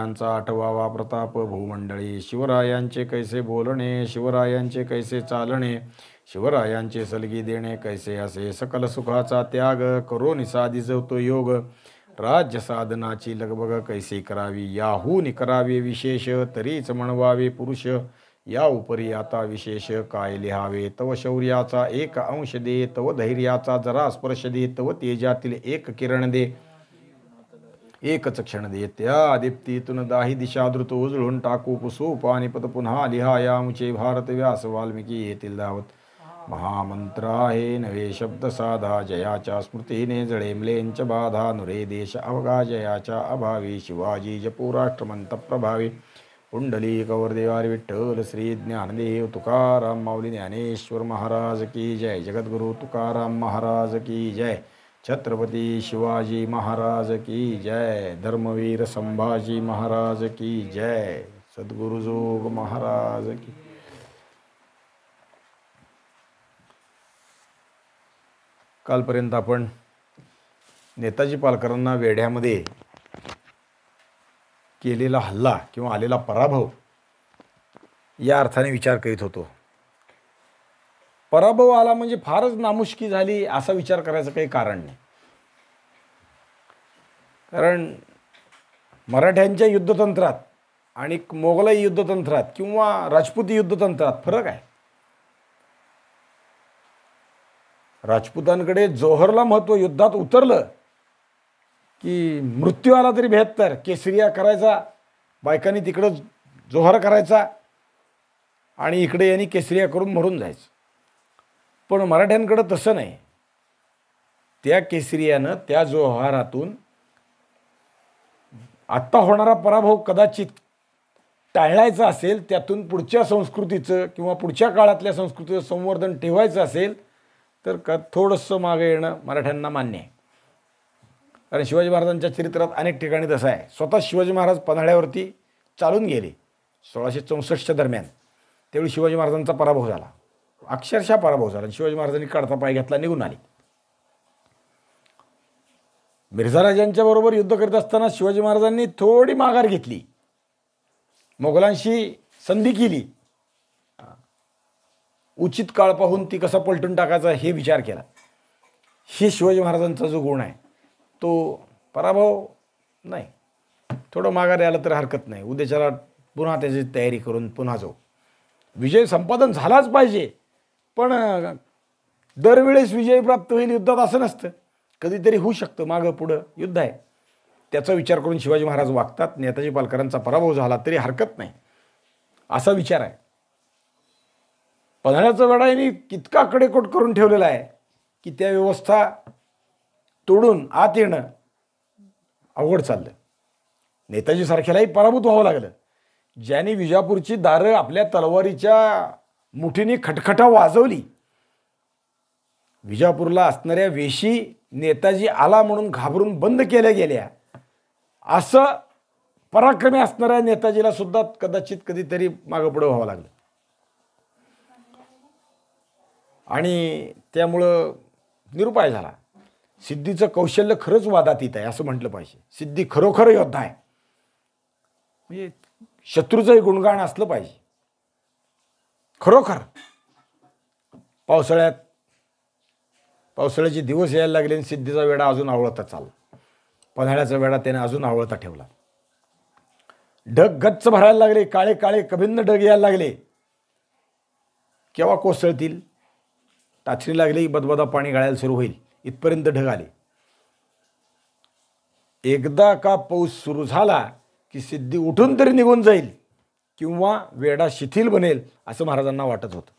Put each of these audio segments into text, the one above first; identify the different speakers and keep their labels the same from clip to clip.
Speaker 1: यांचा आठवावा प्रताप भूमंडळी. शिवरायांचे कैसे बोलणे, शिवरायांचे कैसे चालणे, शिवरायांचे सलगी देणे कैसे असे. सकल सुखाचा त्याग करून साधिजवतो योग, राज्य साधनाची लगबग कैसे करावी. याहून करावे विशेष तरीच म्हणवावे पुरुष, या उपरी आता विशेष काय लिहावे. तव शौर्याचा एक अंश दे, तव धैर्याचा जरा स्पर्श दे, तव तेजातील एक किरण दे, एकच क्षण दे. त्या दीप्तीतून दाही दिशा द्रुत उजळून टाकू पुसू पानिपत पुन्हा लिहा. यामुचे भारत व्यास वाल्मिकी येतील धावत. महामंत्र आहे नवे शब्द साधा, जयाच्या स्मृतीने जळे म्लेंच बाधा. नुरे देश अवघा जयाच्या अभावी, शिवाजी जपू राष्ट्रमंत प्रभावी. पुंडली कौरदेवारी विठ्ठल श्री ज्ञानदेव तुकाराम माऊली ज्ञानेश्वर महाराज की जय. जगद्गुरु तुकाराम महाराज की जय. छत्रपती शिवाजी महाराज की जय. धर्मवीर संभाजी महाराज की जय. सद्गुरुजोग महाराज की. कालपर्यंत आपण नेताजी पालकरांना वेढ्यामध्ये केलेला हल्ला किंवा आलेला पराभव या अर्थाने विचार करीत होतो. पराभव आला म्हणजे फारच नामुष्की झाली असा विचार करायचं काही कारण नाही. कारण मराठ्यांच्या युद्धतंत्रात आणि मोगलाई युद्धतंत्रात किंवा राजपुती युद्धतंत्रात फरक आहे. राजपुतांकडे जोहरला महत्त्व, युद्धात उतरलं की मृत्यू आला तरी 72 केसरिया करायचा, बायकांनी तिकडं जोहर करायचा आणि इकडे यांनी केसरिया करून मरून जायचं. पण मराठ्यांकडं तसं नाही. त्या केसरियानं, त्या जोहारातून आत्ता होणारा पराभव कदाचित टाळायचा असेल, त्यातून पुढच्या संस्कृतीचं किंवा पुढच्या काळातल्या संस्कृतीचं संवर्धन ठेवायचं असेल तर थोडंसं मागे येणं मराठ्यांना मान्य आहे. कारण शिवाजी महाराजांच्या चरित्रात अनेक ठिकाणी तसं आहे. स्वतः शिवाजी महाराज पन्हाळ्यावरती चालून गेले 1664च्या दरम्यान. त्यावेळी शिवाजी महाराजांचा पराभव झाला, अक्षरशः पराभव झाला. शिवाजी महाराजांनी काढता पाय घेतला, निघून आले. मिर्झाराजांच्या बरोबर युद्ध करत असताना शिवाजी महाराजांनी थोडी माघार घेतली, मोगलांशी संधी केली, उचित काळ पाहून ती कसा पलटून टाकायचा हे विचार केला. हे शिवाजी महाराजांचा जो गुण आहे तो पराभव नाही. थोडं माघारी आलं तर हरकत नाही, उद्याच्याला पुन्हा त्याची तयारी करून पुन्हा जाऊ. विजय संपादन झालाच पाहिजे, पण दरवेळेस विजय प्राप्त होईल युद्धात असं नसतं. कधीतरी होऊ शकतं, मागं पुढं युद्ध आहे, त्याचा विचार करून शिवाजी महाराज वागतात. नेताजी पालकरांचा पराभव झाला तरी हरकत नाही असा विचार आहे. पन्हाळ्याचा वेढा यांनी इतका कडेकोट करून ठेवलेला आहे की त्या व्यवस्था तोडून आत येणं अवघड चाललं. नेताजी सारख्यालाही पराभूत व्हावं लागलं. ज्यांनी विजापूरची दारं आपल्या तलवारीच्या मुठीने खटखटा वाजवली, विजापूरला असणाऱ्या वेशी नेताजी आला म्हणून घाबरून बंद केल्या गेल्या, असं पराक्रमी असणाऱ्या नेताजीला सुद्धा कदाचित कधीतरी मागं पुढं व्हावं लागलं. आणि त्यामुळं निरुपाय झाला. सिद्धीचं कौशल्य खरंच वादातीत आहे असं म्हटलं पाहिजे. सिद्धी खरोखर योद्धा आहे, म्हणजे शत्रूचंही गुणगान असलं पाहिजे खरोखर. पावसाळ्याचे दिवस यायला लागले आणि सिद्धीचा वेढा अजून आवळता चालला. पन्हाळ्याचा वेढा त्याने अजून आवळता ठेवला. ढग गच्च भरायला लागले, काळे काळे कभिन्न ढग यायला लागले. केव्हा कोसळतील, टाचणी लागली, बदबदा पाणी गाळायला सुरू होईल, इथपर्यंत ढग आले. एकदा का पाऊस सुरू झाला की सिद्धी उठून तरी निघून जाईल किंवा वेढा शिथिल बनेल असं महाराजांना वाटत होतं.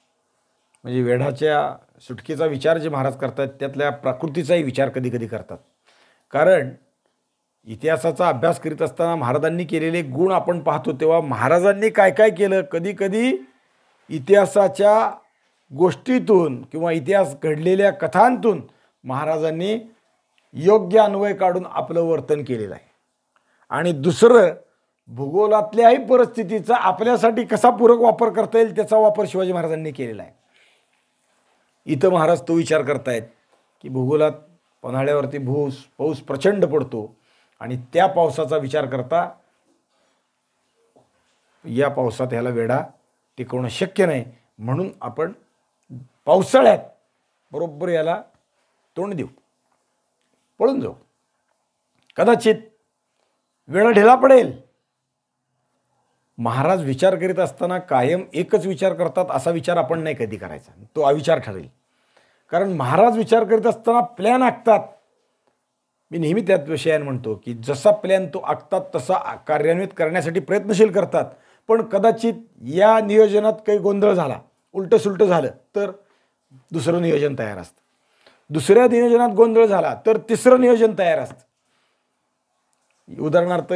Speaker 1: म्हणजे वेढाच्या सुटकेचा विचार जे महाराज करतात त्यातल्या प्रकृतीचाही विचार कधी कधी करतात. कारण इतिहासाचा अभ्यास करीत असताना महाराजांनी केलेले गुण आपण पाहतो तेव्हा महाराजांनी काय काय केलं, कधी कधी इतिहासाच्या गोष्टीतून किंवा इतिहास घडलेल्या कथांतून महाराजांनी योग्य अन्वय काढून आपलं वर्तन केलेलं आहे. आणि दुसरं, भूगोलातल्याही परिस्थितीचा आपल्यासाठी कसा पूरक वापर करता येईल त्याचा वापर शिवाजी महाराजांनी केलेला आहे. इथं महाराज तो विचार करतायत की भूगोलात पन्हाळ्यावरती पाऊस प्रचंड पडतो आणि त्या पावसाचा विचार करता या पावसात ह्याला वेढा टिकवणं शक्य नाही, म्हणून आपण पावसाळ्यात बरोबर याला तोंड देऊ, पळून जाऊ. कदाचित वेळा ढिला पडेल. महाराज विचार करीत असताना कायम एकच विचार करतात असा विचार आपण नाही कधी करायचा, तो अविचार ठरेल. कारण महाराज विचार करीत असताना प्लॅन आखतात. मी नेहमी त्याच विषयाने म्हणतो की जसा प्लॅन तो आखतात तसा कार्यान्वित करण्यासाठी प्रयत्नशील करतात. पण कदाचित या नियोजनात काही गोंधळ झाला, उलटं सुलटं झालं तर दुसरं नियोजन तयार असतं. दुसऱ्या नियोजनात गोंधळ झाला तर तिसरं नियोजन तयार असतं. उदाहरणार्थ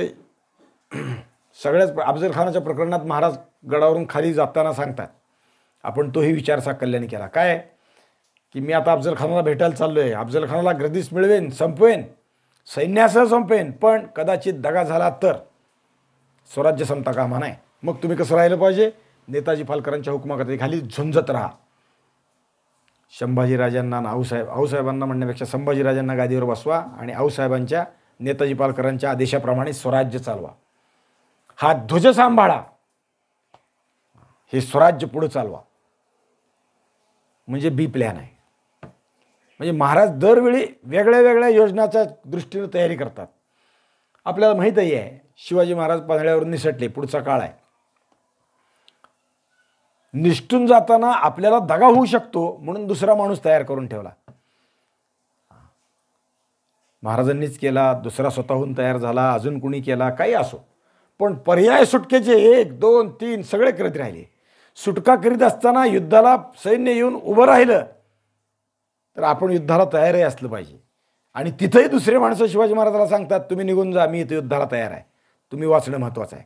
Speaker 1: सगळ्याच अफजल खानाच्या प्रकरणात महाराज गडावरून खाली जाताना सांगतात, आपण तोही विचार साकल्याने केला. काय की मी आता अफजल खानाला भेटायला चाललो आहे, अफजल खानाला ग्रदीस मिळवेन, संपवेन, सैन्यासह संपवेन, पण कदाचित दगा झाला तर स्वराज्य संपता कामा नाही. मग तुम्ही कसं राहिलं पाहिजे? नेताजी पालकरांच्या हुकुमाखाली झुंजत राहा. संभाजीराजांना आऊसाहेबांना म्हणण्यापेक्षा संभाजीराजांना गादीवर बसवा आणि आऊसाहेबांच्या नेताजी पालकरांच्या आदेशाप्रमाणे स्वराज्य चालवा. हा ध्वज सांभाळा, हे स्वराज्य पुढे चालवा. म्हणजे बी प्लॅन आहे. म्हणजे महाराज दरवेळी वेगळ्या वेगळ्या योजनाच्या दृष्टीने तयारी करतात. आपल्याला माहीतही आहे शिवाजी महाराज पन्हाळ्यावर निसटले, पुढचा काळ आहे. निसटून जाताना आपल्याला दगा होऊ शकतो म्हणून दुसरा माणूस तयार करून ठेवला. महाराजांनीच केला, दुसरा स्वतःहून तयार झाला, अजून कुणी केला, काही असो, पण पर्याय सुटकेचे 1, 2, 3 सगळे करीत राहिले. सुटका करीत असताना युद्धाला सैन्य येऊन उभं राहिलं तर आपण युद्धाला तयारही असलं पाहिजे. आणि तिथंही दुसरे माणसं शिवाजी महाराजाला सांगतात, तुम्ही निघून जा, मी इथं युद्धाला तयार आहे, तुम्ही वाचणं महत्त्वाचं आहे,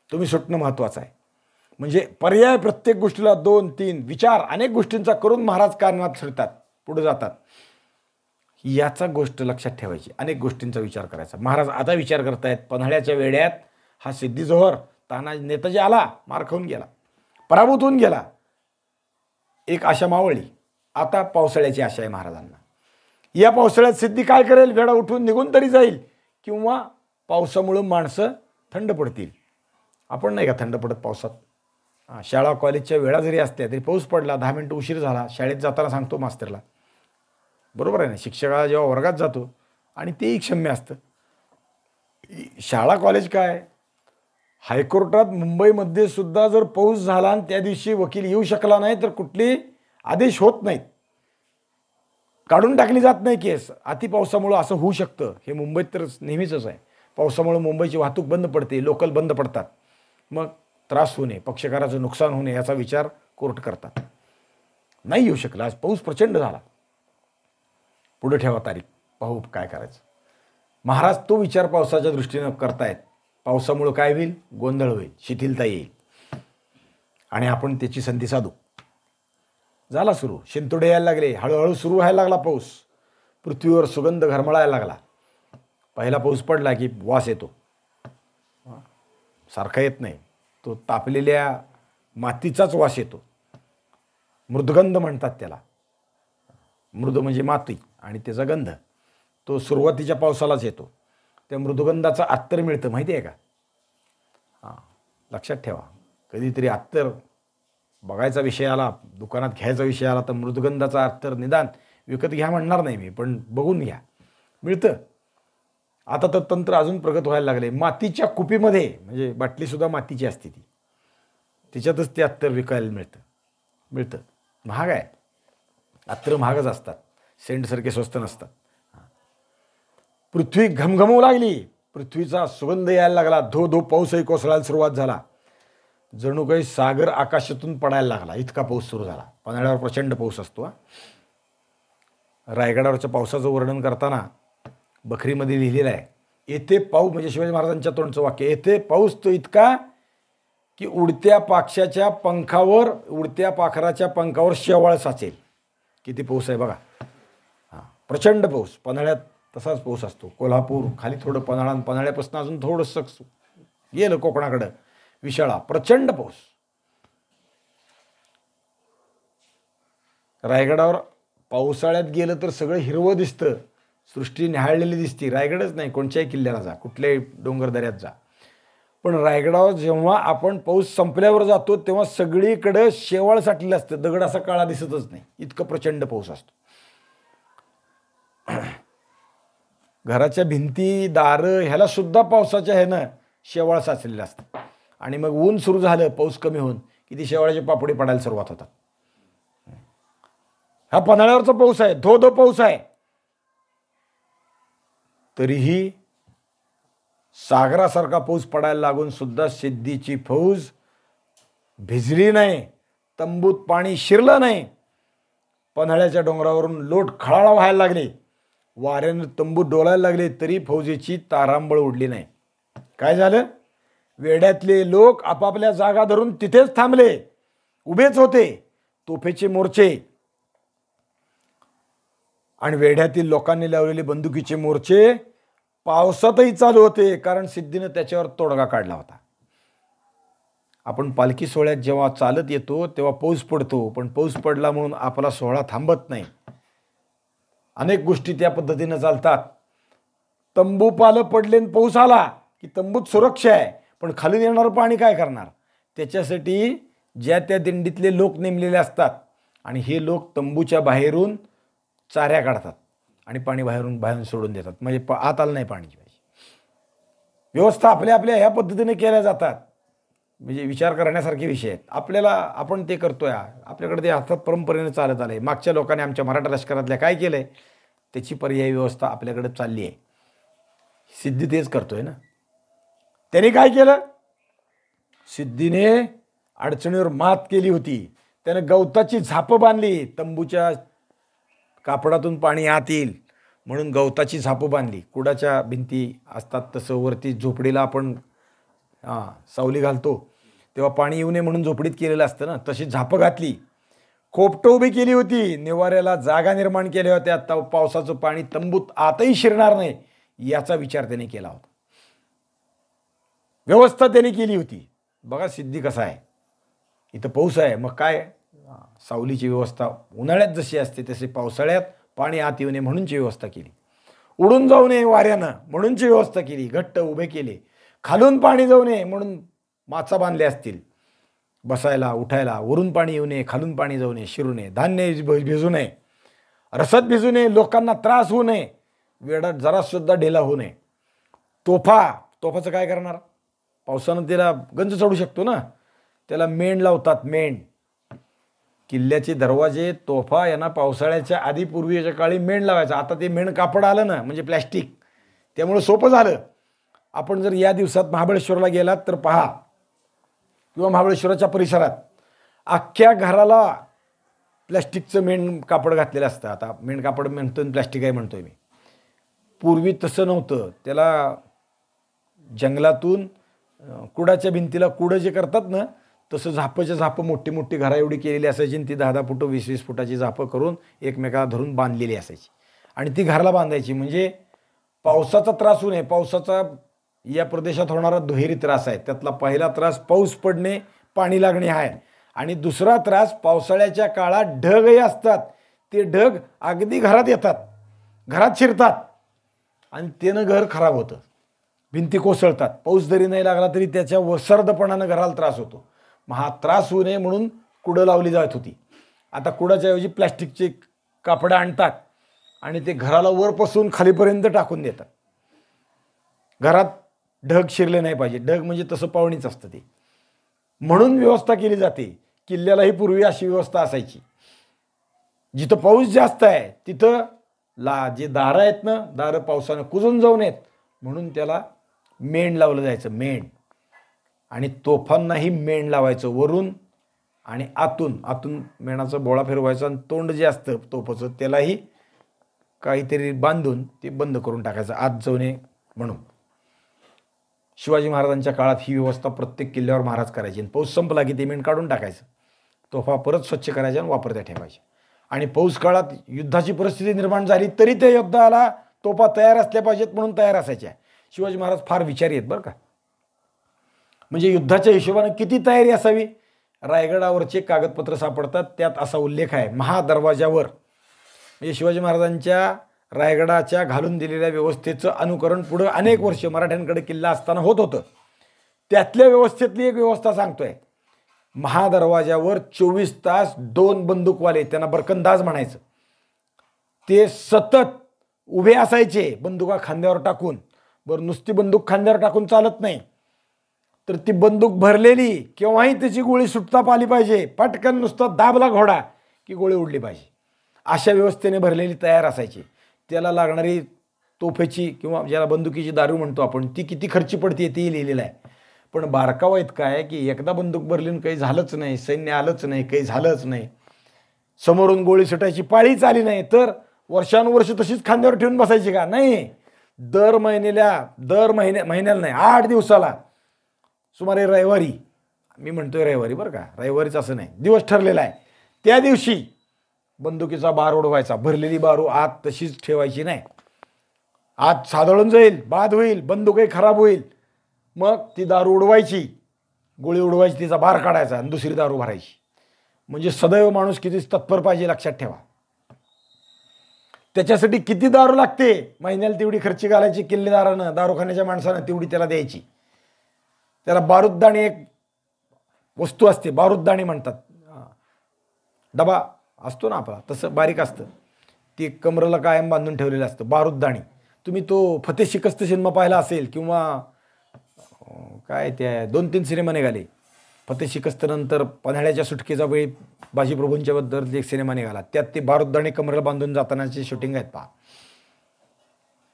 Speaker 1: तुम्ही सुटणं महत्त्वाचं आहे. म्हणजे पर्याय प्रत्येक गोष्टीला 2, 3 विचार अनेक गोष्टींचा करून महाराज कारणात शिरतात, पुढे जातात. याचा गोष्ट लक्षात ठेवायची, अनेक गोष्टींचा विचार करायचा. महाराज आता विचार करतायत पन्हाळ्याच्या वेड्यात हा सिद्धी जोहर तानाजी नेताजी आला, मार खाऊन गेला, पराभूत होऊन गेला, एक आशा मावळली. आता पावसाळ्याची आशा आहे महाराजांना. या पावसाळ्यात सिद्धी काय करेल? वेळा उठून निघून तरी जाईल किंवा पावसामुळे माणसं थंड पडतील. आपण नाही का थंड पडत पावसात? शाळा कॉलेजच्या वेळा जरी असल्या तरी पाऊस पडला, 10 मिनिटं उशीर झाला, शाळेत जाताना सांगतो मास्तरला, बरोबर आहे ना? शिक्षकाला जेव्हा वर्गात जातो आणि तेही क्षम्य असतं. शाळा कॉलेज काय, हायकोर्टात मुंबईमध्ये सुद्धा जर पाऊस झाला आणि त्या दिवशी वकील येऊ शकला नाही तर कुठले आदेश होत नाहीत, काढून टाकली जात नाही केस. अति पावसामुळं असं होऊ शकतं. हे मुंबईत तर नेहमीचंच आहे. पावसामुळे मुंबईची वाहतूक बंद पडते, लोकल बंद पडतात, मग त्रास होऊ नये, पक्षकाराचं नुकसान होऊ नये याचा विचार कोर्ट करतात. नाही येऊ शकला, आज पाऊस प्रचंड झाला, पुढे ठेवा तारीख, पाहू काय करायचं. महाराज तो विचार पावसाच्या दृष्टीनं करतायत. पावसामुळं काय होईल? गोंधळ होईल, शिथिलता येईल आणि आपण त्याची संधी साधू. झाला सुरू, शिंतोडे यायला लागले, हळूहळू सुरू व्हायला लागला पाऊस. पृथ्वीवर सुगंध घरमळायला लागला. पहिला पाऊस पडला की वास येतो, सारखा येत नाही, तो तापलेल्या मातीचाच वास येतो. मृदगंध म्हणतात त्याला. मृद म्हणजे माती आणि त्याचा गंध तो सुरुवातीच्या पावसालाच येतो. त्या मृदुगंधाचं अत्तर मिळतं, माहिती आहे का? लक्षात ठेवा. कधीतरी अत्तर बघायचा विषय आला, दुकानात घ्यायचा विषय आला तर मृदुगंधाचा अत्तर निदान विकत घ्या म्हणणार नाही मी, पण बघून घ्या, मिळतं. आता तर तंत्र अजून प्रगत व्हायला लागले. मातीच्या कुपीमध्ये, म्हणजे बाटलीसुद्धा मातीची असते ती, त्याच्यातच ते अत्तर विकायला मिळतं. महाग आहे, अत्तर महागच असतात, सेंटसारखे स्वस्त नसतात. पृथ्वी घमघमू लागली, पृथ्वीचा सुगंध यायला लागला, धो धो पाऊसही कोसळायला सुरुवात झाला. जणू काही सागर आकाशातून पडायला लागला, इतका पाऊस सुरू झाला. पन्हाळ्यावर प्रचंड पाऊस असतो. रायगडावरच्या पावसाचं वर्णन करताना बखरीमध्ये लिहिलेलं आहे, येथे पाऊस, म्हणजे शिवाजी महाराजांच्या तोंडचं वाक्य, येथे पाऊस तो इतका की उडत्या पाखराच्या पंखावर शेवाळ साचेल. किती पाऊस आहे बघा. प्रचंड पाऊस. पन्हाळ्यात तसाच पाऊस असतो. कोल्हापूर खाली थोडं पन्हाळ्यापासून अजून थोडंसं गेलं कोकणाकडं विशाळा, प्रचंड पाऊस. रायगडावर पावसाळ्यात गेलं तर सगळं हिरवं दिसतं, सृष्टी न्याहाळलेली दिसते. रायगडच नाही, कोणत्याही किल्ल्याला जा, कुठल्याही डोंगरदऱ्यात जा, पण रायगडावर जेव्हा आपण पाऊस संपल्यावर जातो तेव्हा सगळीकडे शेवाळ साठलेलं असतं, दगड असा काळा दिसतच नाही, इतकं प्रचंड पाऊस असतो. घराच्या भिंती दारं ह्याला सुद्धा पावसाच्या ह्यानं शेवाळ साचलेलं असतं. आणि मग ऊन सुरू झालं, पाऊस कमी होऊन, की ती शेवाळाचे पापडी पडायला सुरुवात होतात. हा पन्हाळ्यावरचा पाऊस आहे, धो धो पाऊस आहे. तरीही सागरासारखा पाऊस पडायला लागून सुद्धा सिद्धीची फौज भिजली नाही, तंबूत पाणी शिरलं नाही. पन्हाळ्याच्या डोंगरावरून लोट खळाळा व्हायला लागले, वाऱ्यानं तंबूत डोलायला लागले, तरी फौजेची तारांबळ उडली नाही. काय झालं? वेड्यातले लोक आपापल्या जागा धरून तिथेच थांबले, उभेच होते. तोफेचे मोर्चे आणि वेढ्यातील लोकांनी लावलेले बंदुकीचे मोर्चे पावसातही चालू होते, कारण सिद्धीनं त्याच्यावर तोडगा काढला होता. आपण पालखी सोहळ्यात जेव्हा चालत येतो तेव्हा पाऊस पडतो, पण पाऊस पडला म्हणून आपला सोहळा थांबत नाही. अनेक गोष्टी त्या पद्धतीनं चालतात. तंबू पालं पडले आणि पाऊस आला की तंबूत सुरक्षा आहे, पण खाली येणारं पाणी काय करणार? त्याच्यासाठी ज्या त्या दिंडीतले लोक नेमलेले असतात आणि हे लोक तंबूच्या बाहेरून चाऱ्या काढतात आणि पाणी बाहेरून सोडून देतात, म्हणजे आत आलं नाही पाण्याची पाहिजे. व्यवस्था आपल्या आपल्या ह्या पद्धतीने केल्या जातात. म्हणजे विचार करण्यासारखे विषय आहेत. आपण ते करतोय, आपल्याकडे ते अर्थात परंपरेने चालत आलंय. मागच्या लोकांनी आमच्या मराठा लष्करातल्या काय केलंय त्याची पर्यायी व्यवस्था आपल्याकडे चालली आहे. सिद्धी तेच करतोय ना. त्याने काय केलं? सिद्धीने अडचणीवर मात केली होती. त्याने गवताची झापं बांधली, तंबूच्या कापडातून पाणी आत येईल म्हणून गवताची झापं बांधली. कुडाच्या भिंती असतात तसं वरती झोपडीला आपण सावली घालतो तेव्हा पाणी येऊ नये म्हणून झोपडीत केलेलं असतं ना, तशी झापं घातली. खोपटं उभी केली होती, निवाऱ्याला जागा निर्माण केल्या होत्या. पावसाचं पाणी तंबूत आतही शिरणार नाही याचा विचार त्याने केला होता. व्यवस्था त्याने केली होती. बघा सिद्धी कसा आहे. इथं पाऊस आहे, मग काय सावलीची व्यवस्था उन्हाळ्यात जशी असते तशी पावसाळ्यात पाणी आत येऊ नये म्हणूनची व्यवस्था केली. उडून जाऊ नये वाऱ्यानं म्हणूनची व्यवस्था केली, घट्ट उभे केले. खालून पाणी जाऊ नये म्हणून माचा बांधले असतील बसायला उठायला. वरून पाणी येऊ नये, खालून पाणी जाऊ नये, शिरू नये, धान्य भिजू नये, रसद भिजू नये, लोकांना त्रास होऊ नये, वेळात जरासुद्धा ढिला होऊ नये. तोफाचं काय करणार? पावसानं त्याला गंज चढू शकतो ना, त्याला मेण लावतात. मेण, किल्ल्याचे दरवाजे, तोफा यांना पावसाळ्याच्या आधी पूर्वीच्या काळी मेण लावायचं. आता ते मेण कापड आलं ना, म्हणजे प्लॅस्टिक, त्यामुळे सोपं झालं. आपण जर या दिवसात महाबळेश्वरला गेलात तर पहा, किंवा महाबळेश्वराच्या परिसरात अख्ख्या घराला प्लॅस्टिकचं मेण कापड घातलेलं असतं. आता मेण कापड म्हणतोय, प्लॅस्टिक आहे म्हणतोय मी. पूर्वी तसं नव्हतं. त्याला जंगलातून कुडाच्या भिंतीला कुडं जे करतात ना, तसं झापं मोठी मोठी घरा एवढी केलेली असायची. ती 10-10 फूट 20-20 फुटाची झापं करून एकमेकाला धरून बांधलेली असायची आणि ती घराला बांधायची. म्हणजे पावसाचा त्रास होऊ नये. पावसाचा या प्रदेशात होणारा दुहेरी त्रास आहे. त्यातला पहिला त्रास पाऊस पडणे, पाणी लागणे हा आहे. आणि दुसरा त्रास पावसाळ्याच्या काळात ढगही असतात. ते ढग अगदी घरात येतात, घरात शिरतात आणि त्यानं घर खराब होतं, भिंती कोसळतात. पाऊस जरी नाही लागला तरी त्याच्या वसर्दपणानं घराला त्रास होतो. मग हा त्रास होऊ नये म्हणून कुडं लावली जात होती. आता कुडाच्या ऐवजी प्लॅस्टिकचे कापडं आणतात आणि ते घराला वरपासून खालीपर्यंत टाकून देतात. घरात ढग शिरले नाही पाहिजे. ढग म्हणजे तसं पावणीच असतं ते, म्हणून व्यवस्था केली जाते. किल्ल्यालाही पूर्वी अशी व्यवस्था असायची. जिथं पाऊस जास्त आहे तिथं जे दारं आहेत ना, दारं पावसानं कुजून जाऊ नयेत म्हणून त्याला मेण लावलं जायचं. मेण. आणि तोफांनाही मेण लावायचं वरून आणि आतून मेणाचा बोळा फिरवायचा आणि तोंड जे असतं तोफाचं त्यालाही काहीतरी बांधून ते बंद करून टाकायचं, आत जाऊ नये म्हणून. शिवाजी महाराजांच्या काळात ही व्यवस्था प्रत्येक किल्ल्यावर महाराज करायची. पाऊस संपला की ते मेण काढून टाकायचं, तोफा परत स्वच्छ करायच्या आणि वापरत्या ठेवायच्या. आणि पाऊस काळात युद्धाची परिस्थिती निर्माण झाली तरी त्या युद्धाला तोफा तयार असल्या पाहिजेत म्हणून तयार असायच्या. शिवाजी महाराज फार विचारी आहेत बरं का. म्हणजे युद्धाच्या हिशोबाने किती तयारी असावी. रायगडावरचे कागदपत्र सापडतात, त्यात असा उल्लेख आहे, महादरवाजावर. म्हणजे शिवाजी महाराजांच्या रायगडाच्या घालून दिलेल्या व्यवस्थेचं अनुकरण पुढं अनेक वर्ष मराठ्यांकडे किल्ला असताना होत होतं. त्यातल्या व्यवस्थेतली एक व्यवस्था सांगतोय. महादरवाज्यावर 24 तास 2 बंदूकवाले, त्यांना बरकंदाज म्हणायचं, ते सतत उभे असायचे बंदुका खांद्यावर टाकून. बरं, नुसती बंदूक खांद्यावर टाकून चालत नाही, तर ती बंदूक भरलेली केव्हाही त्याची गोळी सुटता आली पाहिजे. पटकन नुसता दाबला घोडा की गोळी उडली पाहिजे, अशा व्यवस्थेने भरलेली तयार असायची. त्याला लागणारी तोफेची किंवा ज्याला बंदुकीची दारू म्हणतो आपण, ती किती खर्ची पडते ते लिहिलेलं आहे. पण बारकावा इतका आहे की एकदा बंदूक भरली काही झालंच नाही, सैन्य आलंच नाही, काही झालंच नाही, समोरून गोळी सुटायची पाळीच आली नाही, तर वर्षानुवर्ष तशीच खांद्यावर ठेवून बसायची का? नाही. दर महिन्याला नाही, 8 दिवसाला सुमारे रविवारी, मी म्हणतोय रविवारी बरं का, रविवारीच असं नाही, दिवस ठरलेला आहे, त्या दिवशी बंदुकीचा बार उडवायचा. भरलेली बारू आत तशीच ठेवायची नाही, आत सादळून जाईल, बाद होईल, बंदूकही खराब होईल. मग ती दारू उडवायची, गोळी उडवायची, तिचा बार काढायचा आणि दुसरी दारू भरायची. म्हणजे सदैव माणूस किती तत्पर पाहिजे लक्षात ठेवा. त्याच्यासाठी किती दारू लागते, महिन्याला तेवढी खर्ची घालायची किल्लेदारानं, दारूखान्याच्या माणसानं तेवढी त्याला द्यायची. त्याला बारूददाणी एक वस्तू असते, बारूददाणी म्हणतात, डबा असतो ना आपला, तसं बारीक असतं, ती कमरेला कायम बांधून ठेवलेलं असतं, बारूददाणी. तुम्ही तो फतेह शिकस्त सिनेमा पाहिला असेल, किंवा काय त्या 2-3 सिनेमा निघाले. फतेह शिकस्त नंतर पन्हाळ्याच्या सुटकेचा वेळी बाजीप्रभूंच्या बद्दल एक सिनेमा निघाला, त्यात ते बारूददाणी कमरेला बांधून जातानाची शूटिंग आहेत पहा.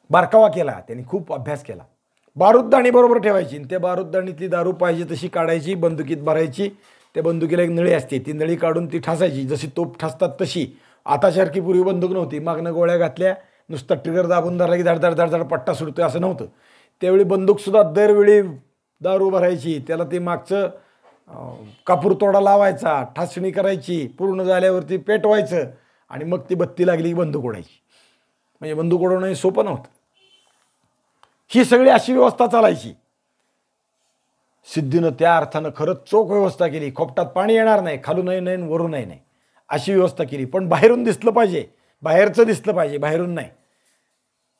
Speaker 1: बारकावा केला त्यांनी, खूप अभ्यास केला. बारूददाणी बरोबर ठेवायची, त्या बारूददाणीतली दारू पाहिजे तशी काढायची, बंदुकीत भरायची. त्या बंदुकीला एक नळी असते, ती नळी काढून ती ठासायची, जशी तोप ठासतात तशी. आतासारखी पूर्वी बंदूक नव्हती, मागनं गोळ्या घातल्या, नुसता ट्रिगर दाबून धरला की धड धड धड धड पट्टा सुटतोय असं नव्हतं. त्यावेळी बंदूकसुद्धा दरवेळी दारू भरायची, त्याला ते मागचं कापूर तोडा लावायचा, ठासणी करायची, पूर्ण झाल्यावरती पेटवायचं आणि मग ती बत्ती लागली की बंदूक उडायची. म्हणजे बंदूक उडवणं हे सोपं नव्हतं. ही सगळी अशी व्यवस्था चालायची. सिद्धीनं त्या अर्थानं खरंच चोख व्यवस्था केली. खोपटात पाणी येणार नाही, खालूनही नाही वरूनही नाही, अशी व्यवस्था केली. पण बाहेरून दिसलं पाहिजे, बाहेरचं दिसलं पाहिजे, बाहेरून नाही.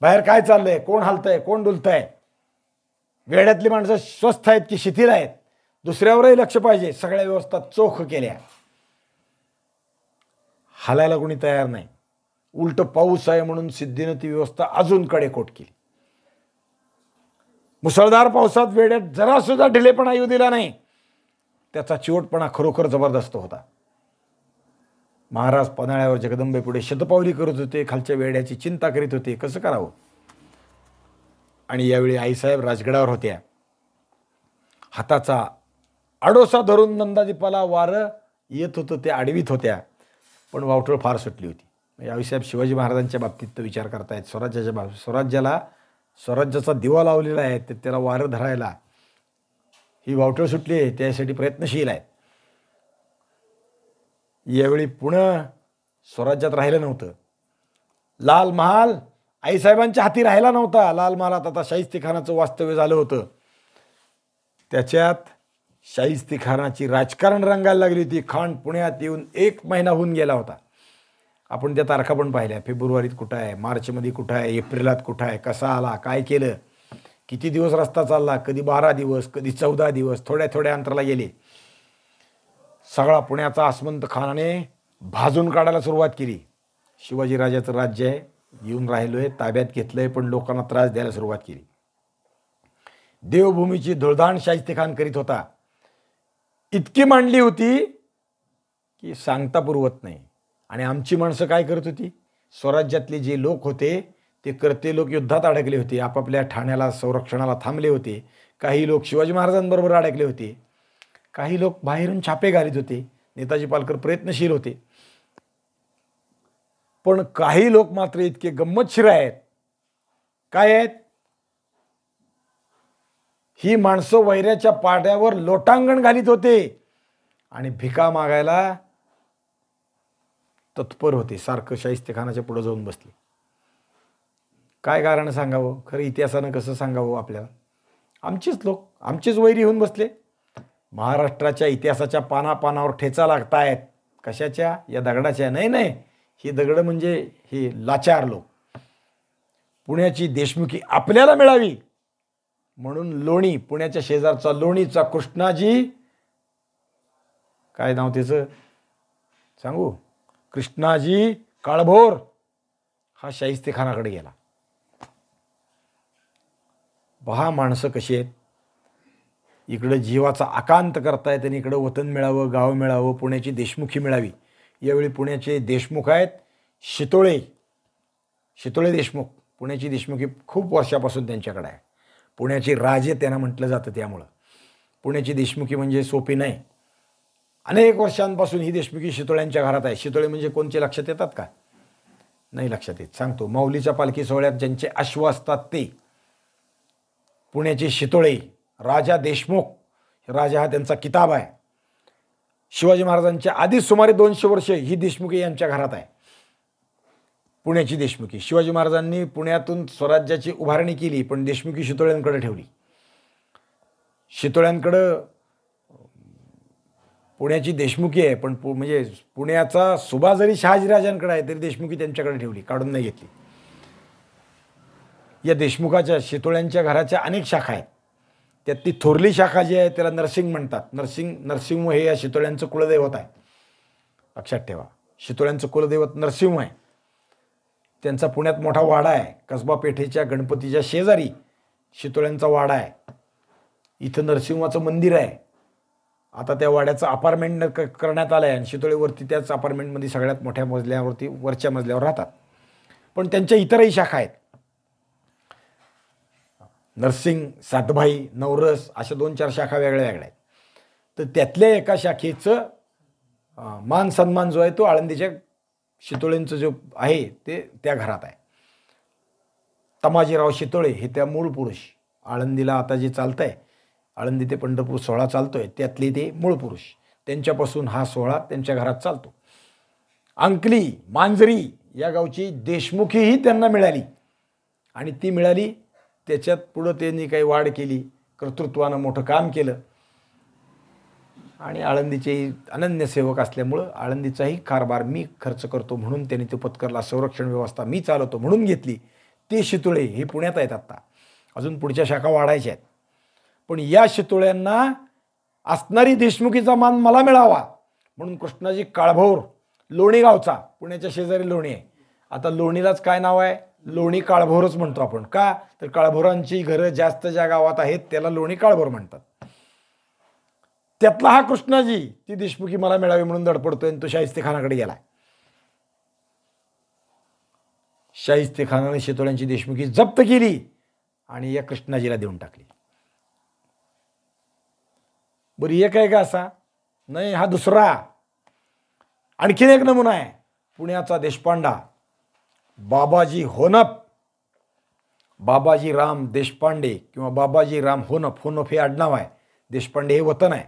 Speaker 1: बाहेर काय चाललंय, कोण हलतंय, कोण डुलतंय, वेड्यातली माणसं स्वस्थ आहेत की शिथिल आहेत, दुसऱ्यावरही लक्ष पाहिजे. सगळ्या व्यवस्था चोख केल्या. हालायला कोणी तयार नाही. उलट पाऊस आहे म्हणून सिद्धीनं ती व्यवस्था अजून कडेकोट केली. मुसळधार पावसात वेड्यात जरा सुद्धा ढिलेपणा येऊ दिला नाही. त्याचा चिवटपणा खरोखर जबरदस्त होता. महाराज पन्हाळ्यावर जगदंबेपुढे शतपावली करत होते, खालच्या वेड्याची चिंता करीत होते, कसं करावं. आणि यावेळी आईसाहेब राजगडावर होत्या. हाताचा आडोसा धरून नंदादीपाला वारं येत होतं, ते आडवीत होत्या, पण वावटळ फार सुटली होती. आईसाहेब शिवाजी महाराजांच्या बाबतीत विचार करतायत. स्वराज्याचा दिवा लावलेला आहे, ते त्याला वारं धरायला ही वावटळ सुटली आहे, त्यासाठी प्रयत्नशील आहेत. यावेळी पुणे स्वराज्यात राहिलं नव्हतं. लाल महाल आईसाहेबांच्या हाती राहिला नव्हता. लाल महालात आता शाहिस्तेखानाचं वास्तव्य झालं होतं. त्याच्यात शाहिस्तेखानाची राजकारण रंगायला लागली होती. खान पुण्यात येऊन 1 महिना होऊन गेला होता. आपण त्या तारखा पण पाहिल्या. फेब्रुवारीत कुठं आहे, मार्चमध्ये कुठं आहे, एप्रिलात कुठं आहे, कसा आला, काय केलं, किती दिवस रस्ता चालला, कधी 12 दिवस, कधी 14 दिवस, थोड्या थोड्या अंतराला गेले. सगळा पुण्याचा आसमंत खानाने भाजून काढायला सुरुवात केली. शिवाजी राजाचं राज्य आहे, येऊन राहिलोय, ताब्यात घेतलंय, पण लोकांना त्रास द्यायला सुरुवात केली. देवभूमीची धुळधाण शाहिस्तेखान करीत होता. इतकी मांडली होती की सांगता पुरवत नाही. आणि आमची माणसं काय करत होती, स्वराज्यातले जे लोक होते ते करते लोक युद्धात अडकले होते, आपापल्या ठाण्याला संरक्षणाला थांबले होते. काही लोक शिवाजी महाराजांबरोबर अडकले होते, काही लोक बाहेरून छापे घालीत होते. नेताजी पालकर प्रयत्नशील होते, पण काही लोक मात्र इतके गंमतशीर आहेत. काय आहेत, ही माणसं वैऱ्याच्या पाट्यावर लोटांगण घालीत होते आणि भिका मागायला तत्पर होते. सारखं शाहिस्तेखानाच्या पुढे जाऊन बसले. काय कारण सांगावं, खरं इतिहासानं कसं सांगावं आपल्याला. आमचेच लोक, आमचेच वैरी होऊन बसले. महाराष्ट्राच्या इतिहासाच्या पानापानावर ठेचा लागतायत. कशाच्या, या दगडाच्या नाही, ही दगडं म्हणजे हे लाचार लोक. पुण्याची देशमुखी आपल्याला मिळावी म्हणून लोणी, पुण्याच्या शेजारचा लोणीचा कृष्णाजी, काय नाव त्याचं सांगू, कृष्णाजी काळभोर, हा शाहिस्तेखानाकडे गेला. पहा माणसं कशी आहेत, इकडं जीवाचा आकांत करतायत आणि इकडं वतन मिळावं, गाव मिळावं, पुण्याची देशमुखी मिळावी. यावेळी पुण्याचे देशमुख आहेत शितोळे, शितोळे देशमुख. पुण्याची देशमुखी खूप वर्षापासून त्यांच्याकडे आहे. पुण्याचे राजे त्यांना म्हटलं जातं. त्यामुळं पुण्याची देशमुखी म्हणजे सोपी नाही. अनेक वर्षांपासून ही देशमुखी शितोळ्यांच्या घरात आहे. शितोळे म्हणजे कोणचे लक्षात येतात का? नाही लक्षात येत, सांगतो. माऊलीच्या पालखी सोहळ्यात ज्यांचे अश्व असतात ते पुण्याचे शितोळे, राजा देशमुख. राजा हा त्यांचा किताब आहे. शिवाजी महाराजांच्या आधीच सुमारे 200 वर्ष ही देशमुखी यांच्या घरात आहे. पुण्याची देशमुखी. शिवाजी महाराजांनी पुण्यातून स्वराज्याची उभारणी केली, पण देशमुखी शितोळ्यांकडे ठेवली. शितोळ्यांकडं पुण्याची देशमुखी आहे, पण म्हणजे पुण्याचा सुभा जरी शहाजीराजांकडे आहे तरी देशमुखी त्यांच्याकडे ठेवली, काढून नाही घेतली. या देशमुखाच्या शितोळ्यांच्या घराच्या अनेक शाखा आहेत. त्यात ती थोरली शाखा जी आहे त्याला नरसिंग म्हणतात. नरसिंह हे या शितोळ्यांचं कुलदैवत आहे, लक्षात ठेवा. शितोळ्यांचं कुलदैवत नरसिंह आहे. त्यांचा पुण्यात मोठा वाडा आहे. कसबा पेठेच्या गणपतीच्या शेजारी शितोळ्यांचा वाडा आहे. इथं नरसिंहाचं मंदिर आहे. आता त्या वाड्याचं अपार्टमेंट करण्यात आलं आहे आणि शितोळेवरती त्याच अपार्टमेंटमध्ये सगळ्यात मोठ्या मजल्यावरती, वरच्या मजल्यावर राहतात. पण त्यांच्या इतरही शाखा आहेत. नरसिंग, सातभाई, नवरस अशा 2-4 शाखा वेगळ्या वेगळ्या आहेत. तर त्यातल्या एका शाखेचं मान सन्मान जो आहे तो आळंदीच्या शितोळेंचं जो आहे ते त्या घरात आहे. तमाजीराव शितोळे हे त्या मूळ पुरुष. आळंदीला आता जे चालतं आहे, आळंदी ते पंढरपूर सोहळा चालतोय, त्यातले ते मूळ पुरुष. त्यांच्यापासून हा सोहळा त्यांच्या घरात चालतो. अंकली, मांजरी या गावची देशमुखीही त्यांना मिळाली आणि ती मिळाली त्याच्यात पुढं त्यांनी काही वाढ केली, कर्तृत्वानं मोठं काम केलं आणि आळंदीचे अनन्य सेवक असल्यामुळं आळंदीचाही कारभार मी खर्च करतो म्हणून त्यांनी ते पत्करला. संरक्षण व्यवस्था मी चालवतो म्हणून घेतली. ते शितोळे हे पुण्यात आहेत. आत्ता अजून पुढच्या शाखा वाढायच्या आहेत. पण या शितोळ्यांना असणारी देशमुखीचा मान मला मिळावा म्हणून कृष्णाजी काळभोर, लोणी गावचा, पुण्याच्या शेजारी लोणी आहे. आता लोणीलाच काय नाव आहे? लोणी काळभोरच म्हणतो आपण. का तर काळभोरांची घरं जास्त ज्या गावात आहेत त्याला लोणी काळभोर म्हणतात. त्यातला हा कृष्णाजी ती देशमुखी मला मिळावी म्हणून धडपडतोय आणि तो शाहिस्तेखानाकडे गेलाय. शाहिस्तेखानाने शितोळ्यांची देशमुखी जप्त केली आणि या कृष्णाजीला देऊन टाकली. बरं, एक आहे का असा? नाही, हा दुसरा. आणखीन एक नमुना आहे. पुण्याचा देशपांडा बाबाजी होनप, बाबाजी राम देशपांडे किंवा बाबाजी राम होनप. होनप हे आडनाव आहे. देशपांडे हे वतन आहे.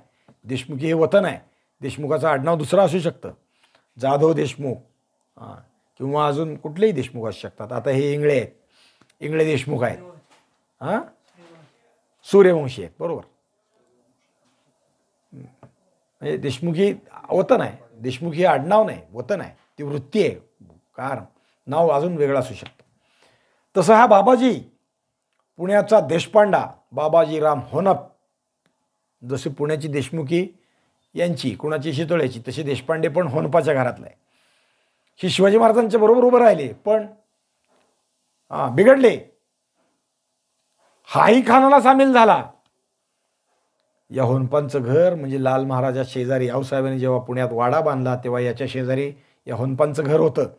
Speaker 1: देशमुखी हे वतन आहे. देशमुखाचं आडनाव दुसरं असू शकतं, जाधव देशमुख किंवा अजून कुठलेही देशमुख असू शकतात. आता हे इंगळे आहेत, इंगळे देशमुख आहेत. सूर्यवंशी आहेत, बरोबर. म्हणजे देशमुखी वतन आहे. देशमुखी आडनाव नाही, वतन आहे. ती वृत्ती आहे. कारण नाव अजून वेगळं असू शकतं. तसं हा बाबाजी पुण्याचा देशपांडा बाबाजी राम होनप, जसे पुण्याची देशमुखी यांची, कुणाची शितोळ्याची, तसे देशपांडे पण होनपाच्या घरातला आहे. ही शिवाजी महाराजांच्या बरोबर उभं राहिले पण बिघडले. हाही खानाला सामील झाला. या होनपांचं घर म्हणजे लाल महाराजा शेजारी, आऊसाहेबांनी जेव्हा पुण्यात वाडा बांधला तेव्हा याच्या शेजारी या होनपांचं घर होतं.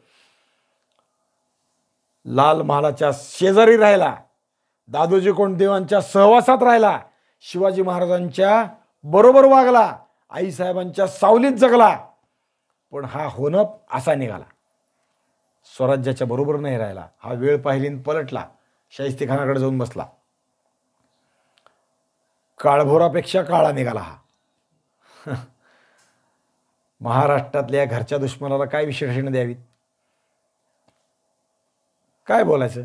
Speaker 1: लाल महालाच्या शेजारी राहिला, दादोजी कोंडदेवांच्या सहवासात राहिला, शिवाजी महाराजांच्या बरोबर वागला, आईसाहेबांच्या सावलीत जगला. पण हा होनप असा निघाला, स्वराज्याच्या बरोबर नाही राहिला. हा वेळ पाहिलीन पलटला, शाहिस्तेखानाकडे जाऊन बसला. काळभोरापेक्षा काळा निघाला हा. महाराष्ट्रातल्या घरच्या दुश्मनाला काय विशेषण द्यावीत, काय बोलायचं?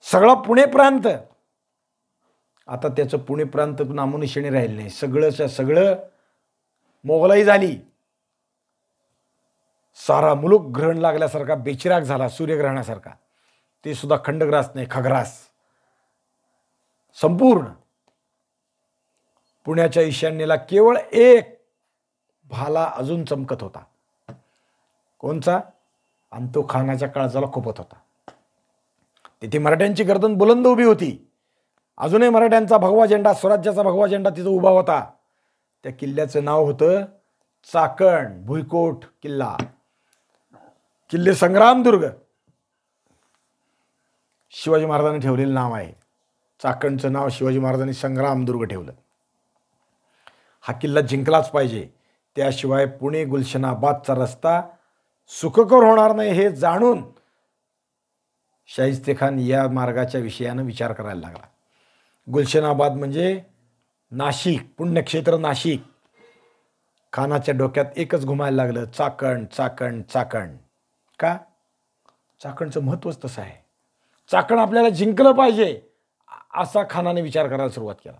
Speaker 1: सगळा पुणे प्रांत, आता त्याचं पुणे प्रांत नामोनिशाणी राहिलं नाही. सगळं मोगलाई झाली. सारा मुलूक ग्रहण लागल्यासारखा बेचिराग झाला, सूर्यग्रहणासारखा. ते सुद्धा खंडग्रास नाही, खग्रास. संपूर्ण पुण्याच्या ईशान्येला केवळ एक भाला अजून चमकत होता. कोणचा? आणि तो खानाच्या काळजाला खुपत होता. तिथे मराठ्यांची गर्दन बुलंद उभी होती. अजूनही मराठ्यांचा भगवा झेंडा, स्वराज्याचा भगवा झेंडा तिथं उभा होता. त्या किल्ल्याचं नाव होतं चाकण, भुईकोट किल्ला, किल्ले संग्रामदुर्ग. शिवाजी महाराजांनी ठेवलेलं नाव आहे. चाकणचं नाव शिवाजी महाराजांनी संग्रामदुर्ग ठेवलं. हा किल्ला जिंकलाच पाहिजे, त्याशिवाय पुणे गुलशनाबादचा रस्ता सुखकर होणार नाही हे जाणून शाहिस्तेखान या मार्गाच्या विषयानं विचार करायला लागला. गुलशनाबाद म्हणजे नाशिक, पुण्यक्षेत्र नाशिक. खानाच्या डोक्यात एकच घुमायला लागलं, चाकण चाकण चाकण. का? चाकणचं महत्त्वच तसं आहे. चाकण आपल्याला जिंकलं पाहिजे असा खानाने विचार करायला सुरुवात केला.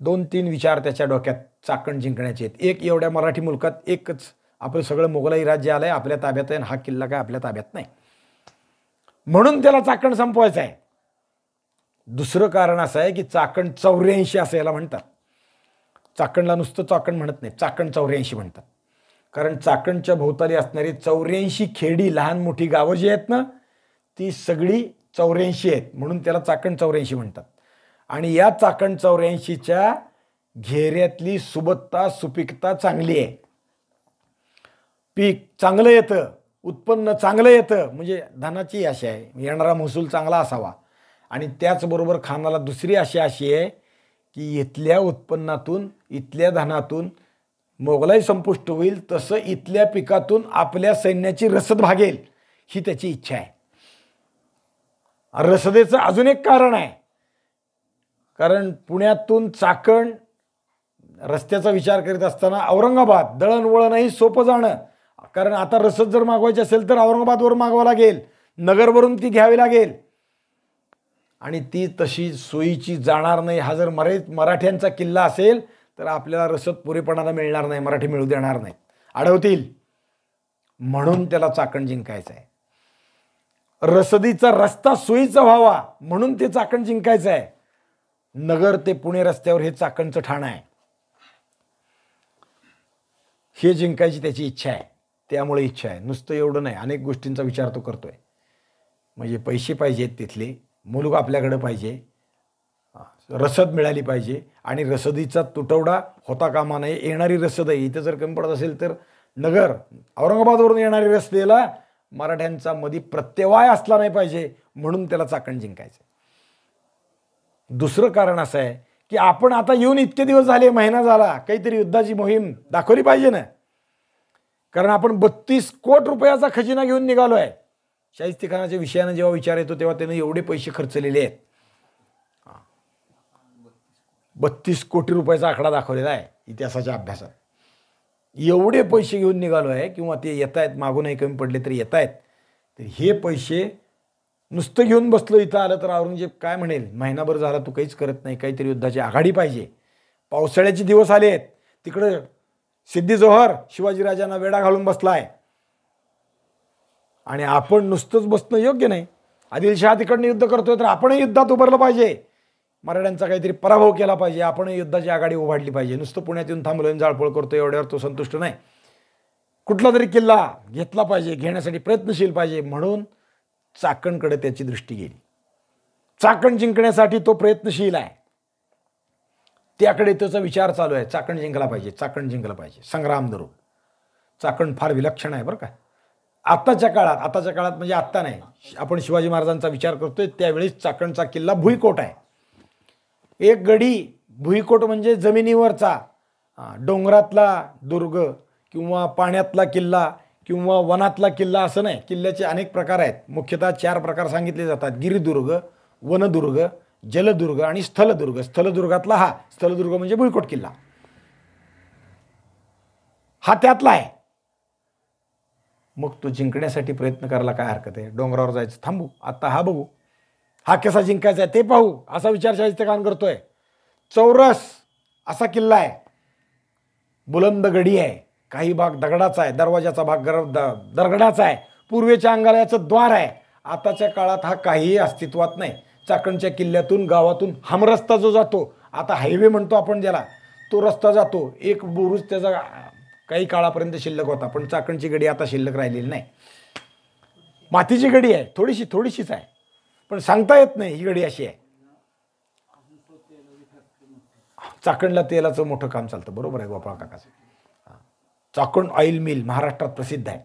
Speaker 1: 2-3 विचार त्याच्या डोक्यात चाकण जिंकण्याचे आहेत. एक, एवढ्या मराठी मुलकात एकच आपलं सगळं मोगलाई राज्य आलंय, आपल्या ताब्यात आहे, हा किल्ला काय आपल्या ताब्यात नाही, म्हणून त्याला चाकण संपवायचं आहे. दुसरं कारण असं आहे की चाकण 84 असं याला म्हणतात. चाकणला नुसतं चाकण म्हणत नाही, चाकण 84 म्हणतात. कारण चाकणच्या भोवताली असणारी 84 खेडी, लहान मोठी गावं जी आहेत ना, ती सगळी 84 आहेत, म्हणून त्याला चाकण 84 म्हणतात. आणि या चाकण 84च्या घेऱ्यातली सुबत्ता, सुपीकता चांगली आहे. पीक चांगलं येतं, उत्पन्न चांगलं येतं, म्हणजे धनाची आशा आहे, येणारा महसूल चांगला असावा. आणि त्याचबरोबर खानाला दुसरी आशा अशी आहे की इथल्या उत्पन्नातून, इथल्या धनातून मोगलाई संपुष्ट होईल, तसं इथल्या पिकातून आपल्या सैन्याची रसद भागेल, ही त्याची इच्छा आहे. रसदेचं अजून एक कारण आहे. कारण पुण्यातून चाकण रस्त्याचा विचार करीत असताना औरंगाबाद दळणवळणही सोपं जाणं. कारण आता रसद जर मागवायची असेल तर औरंगाबादवरून मागवावं लागेल, नगरवरून ती घ्यावी लागेल, आणि ती तशी सोयीची जाणार नाही. हा जर मराठ्यांचा किल्ला असेल तर आपल्याला रसद पुरेपणाला मिळणार नाही, मराठी मिळू देणार नाहीत, अडवतील. म्हणून त्याला चाकण जिंकायचं आहे. रसदीचा रस्ता सोयीचा व्हावा म्हणून ते चाकण जिंकायचं आहे. नगर ते पुणे रस्त्यावर हे चाकणचं ठाण आहे. हे जिंकायची त्याची इच्छा आहे. त्यामुळे इच्छा आहे, नुसतं एवढं नाही, अनेक गोष्टींचा विचार तो करतोय. म्हणजे पैसे पाहिजेत, तिथले मुलूक आपल्याकडे पाहिजे, रसद मिळाली पाहिजे, आणि रसदीचा तुटवडा होता कामा नये. येणारी रसद आहे, इथं जर कमी पडत असेल तर नगर औरंगाबादवरून येणारी रस्त्याला मराठ्यांचा मध्ये प्रत्यवाय असला नाही पाहिजे, म्हणून त्याला चाकण जिंकायचं. दुसरं कारण असं आहे की आपण आता येऊन इतके दिवस झाले, महिना झाला, काहीतरी युद्धाची मोहीम दाखवली पाहिजे ना. कारण आपण 32 कोटी रुपयाचा खजिना घेऊन निघालो आहे. शाहिस्तेखानाच्या विषयानं जेव्हा विचार येतो तेव्हा त्यानं एवढे पैसे खर्चलेले आहेत. 32 कोटी रुपयाचा आकडा दाखवलेला आहे इतिहासाच्या अभ्यासात. एवढे पैसे घेऊन निघालो आहे, किंवा ते येत आहेत, मागूनही कमी पडले तरी येत आहेत. तर हे पैसे नुसतं घेऊन बसलो इथं आलं तर औरंगजेब काय म्हणेल, महिनाभर झाला तू काहीच करत नाही, काहीतरी युद्धाची आघाडी पाहिजे. पावसाळ्याचे दिवस आले आहेत, तिकडं सिद्धी जोहर शिवाजीराजांना वेढा घालून बसलाय, आणि आपण नुसतंच बसणं योग्य नाही. आदिलशहा तिकडनं युद्ध करतोय तर आपणही युद्धात उभारलं पाहिजे, मराठ्यांचा काहीतरी पराभव केला पाहिजे, आपणही युद्धाची आघाडी उभारली पाहिजे. नुसतं पुण्यात येऊन थांबलं जाळपोळ करतो एवढ्यावर तो संतुष्ट नाही. कुठला तरी किल्ला घेतला पाहिजे, घेण्यासाठी प्रयत्नशील पाहिजे. म्हणून चाकणकडे त्याची दृष्टी गेली. चाकण जिंकण्यासाठी तो प्रयत्नशील आहे, त्याकडे त्याचा विचार चालू आहे. चाकण जिंकला पाहिजे, चाकण जिंकलं पाहिजे. संग्रामदुर्ग चाकण फार विलक्षण आहे बरं का. आत्ताच्या काळात म्हणजे आत्ता नाही, आपण शिवाजी महाराजांचा विचार करतोय त्यावेळेस चाकणचा किल्ला भुईकोट आहे. एक गडी, भुईकोट म्हणजे जमिनीवरचा, डोंगरातला दुर्ग किंवा पाण्यातला किल्ला किंवा वनातला किल्ला असं नाही. किल्ल्याचे अनेक प्रकार आहेत. मुख्यतः 4 प्रकार सांगितले जातात: गिरिदुर्ग, वनदुर्ग, जलदुर्ग आणि स्थलदुर्ग. स्थलदुर्गातला हा स्थलदुर्ग म्हणजे भुईकोट किल्ला, हा त्यातला आहे. मग तो जिंकण्यासाठी प्रयत्न करायला काय हरकत आहे? डोंगरावर जायचं, थांबू आता, हा बघू, हा कसा जिंकायचा आहे ते पाहू, असा विचार शाहिस्तेखान करतोय. चौरस असा किल्ला आहे, बुलंद गडी आहे, काही भाग दगडाचा आहे, दरवाजाचा भाग दगडाचा आहे, पूर्वेच्या अंगालयाचं द्वार आहे. आताच्या काळात हा काहीही अस्तित्वात नाही. चाकणच्या किल्ल्यातून गावातून हमरस्ता जो जातो, आता हायवे म्हणतो आपण ज्याला, तो रस्ता जातो. एक बुरुज त्याचा काही काळापर्यंत शिल्लक होता, पण चाकणची गडी आता शिल्लक राहिलेली नाही. मातीची गडी आहे, थोडीशीच आहे, पण सांगता येत नाही ही गडी अशी आहे. चाकणला तेलाचं मोठं काम चालतं, बरोबर आहे गोपाळ काकाचं. चाकण ऑइल मिल महाराष्ट्रात प्रसिद्ध आहे.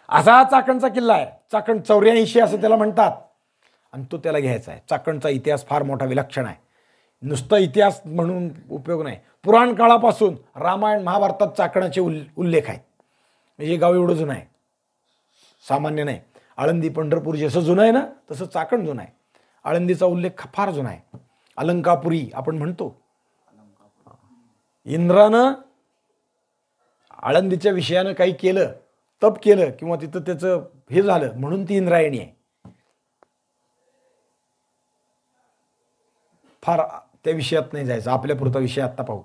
Speaker 1: असा हा चाकणचा किल्ला आहे. चाकण 84 असं त्याला म्हणतात, आणि तो त्याला घ्यायचा आहे. चाकणचा इतिहास फार मोठा विलक्षण आहे. नुसतं इतिहास म्हणून उपयोग नाही. पुराण काळापासून रामायण महाभारतात चाकणाचे उल्लेख आहेत. म्हणजे हे गाव एवढं जुनं आहे, सामान्य नाही. आळंदी पंढरपूर जसं जुनं आहे ना, तसं चाकण जुनं आहे. आळंदीचा उल्लेख फार जुना आहे. अलंकापुरी आपण म्हणतो. इंद्रानं आळंदीच्या विषयानं काही केलं, तप केलं, किंवा तिथं त्याचं हे झालं, म्हणून ती इंद्रायणी आहे. फार त्या विषयात नाही जायचं, आपल्यापुरता विषय आत्ता पाहू.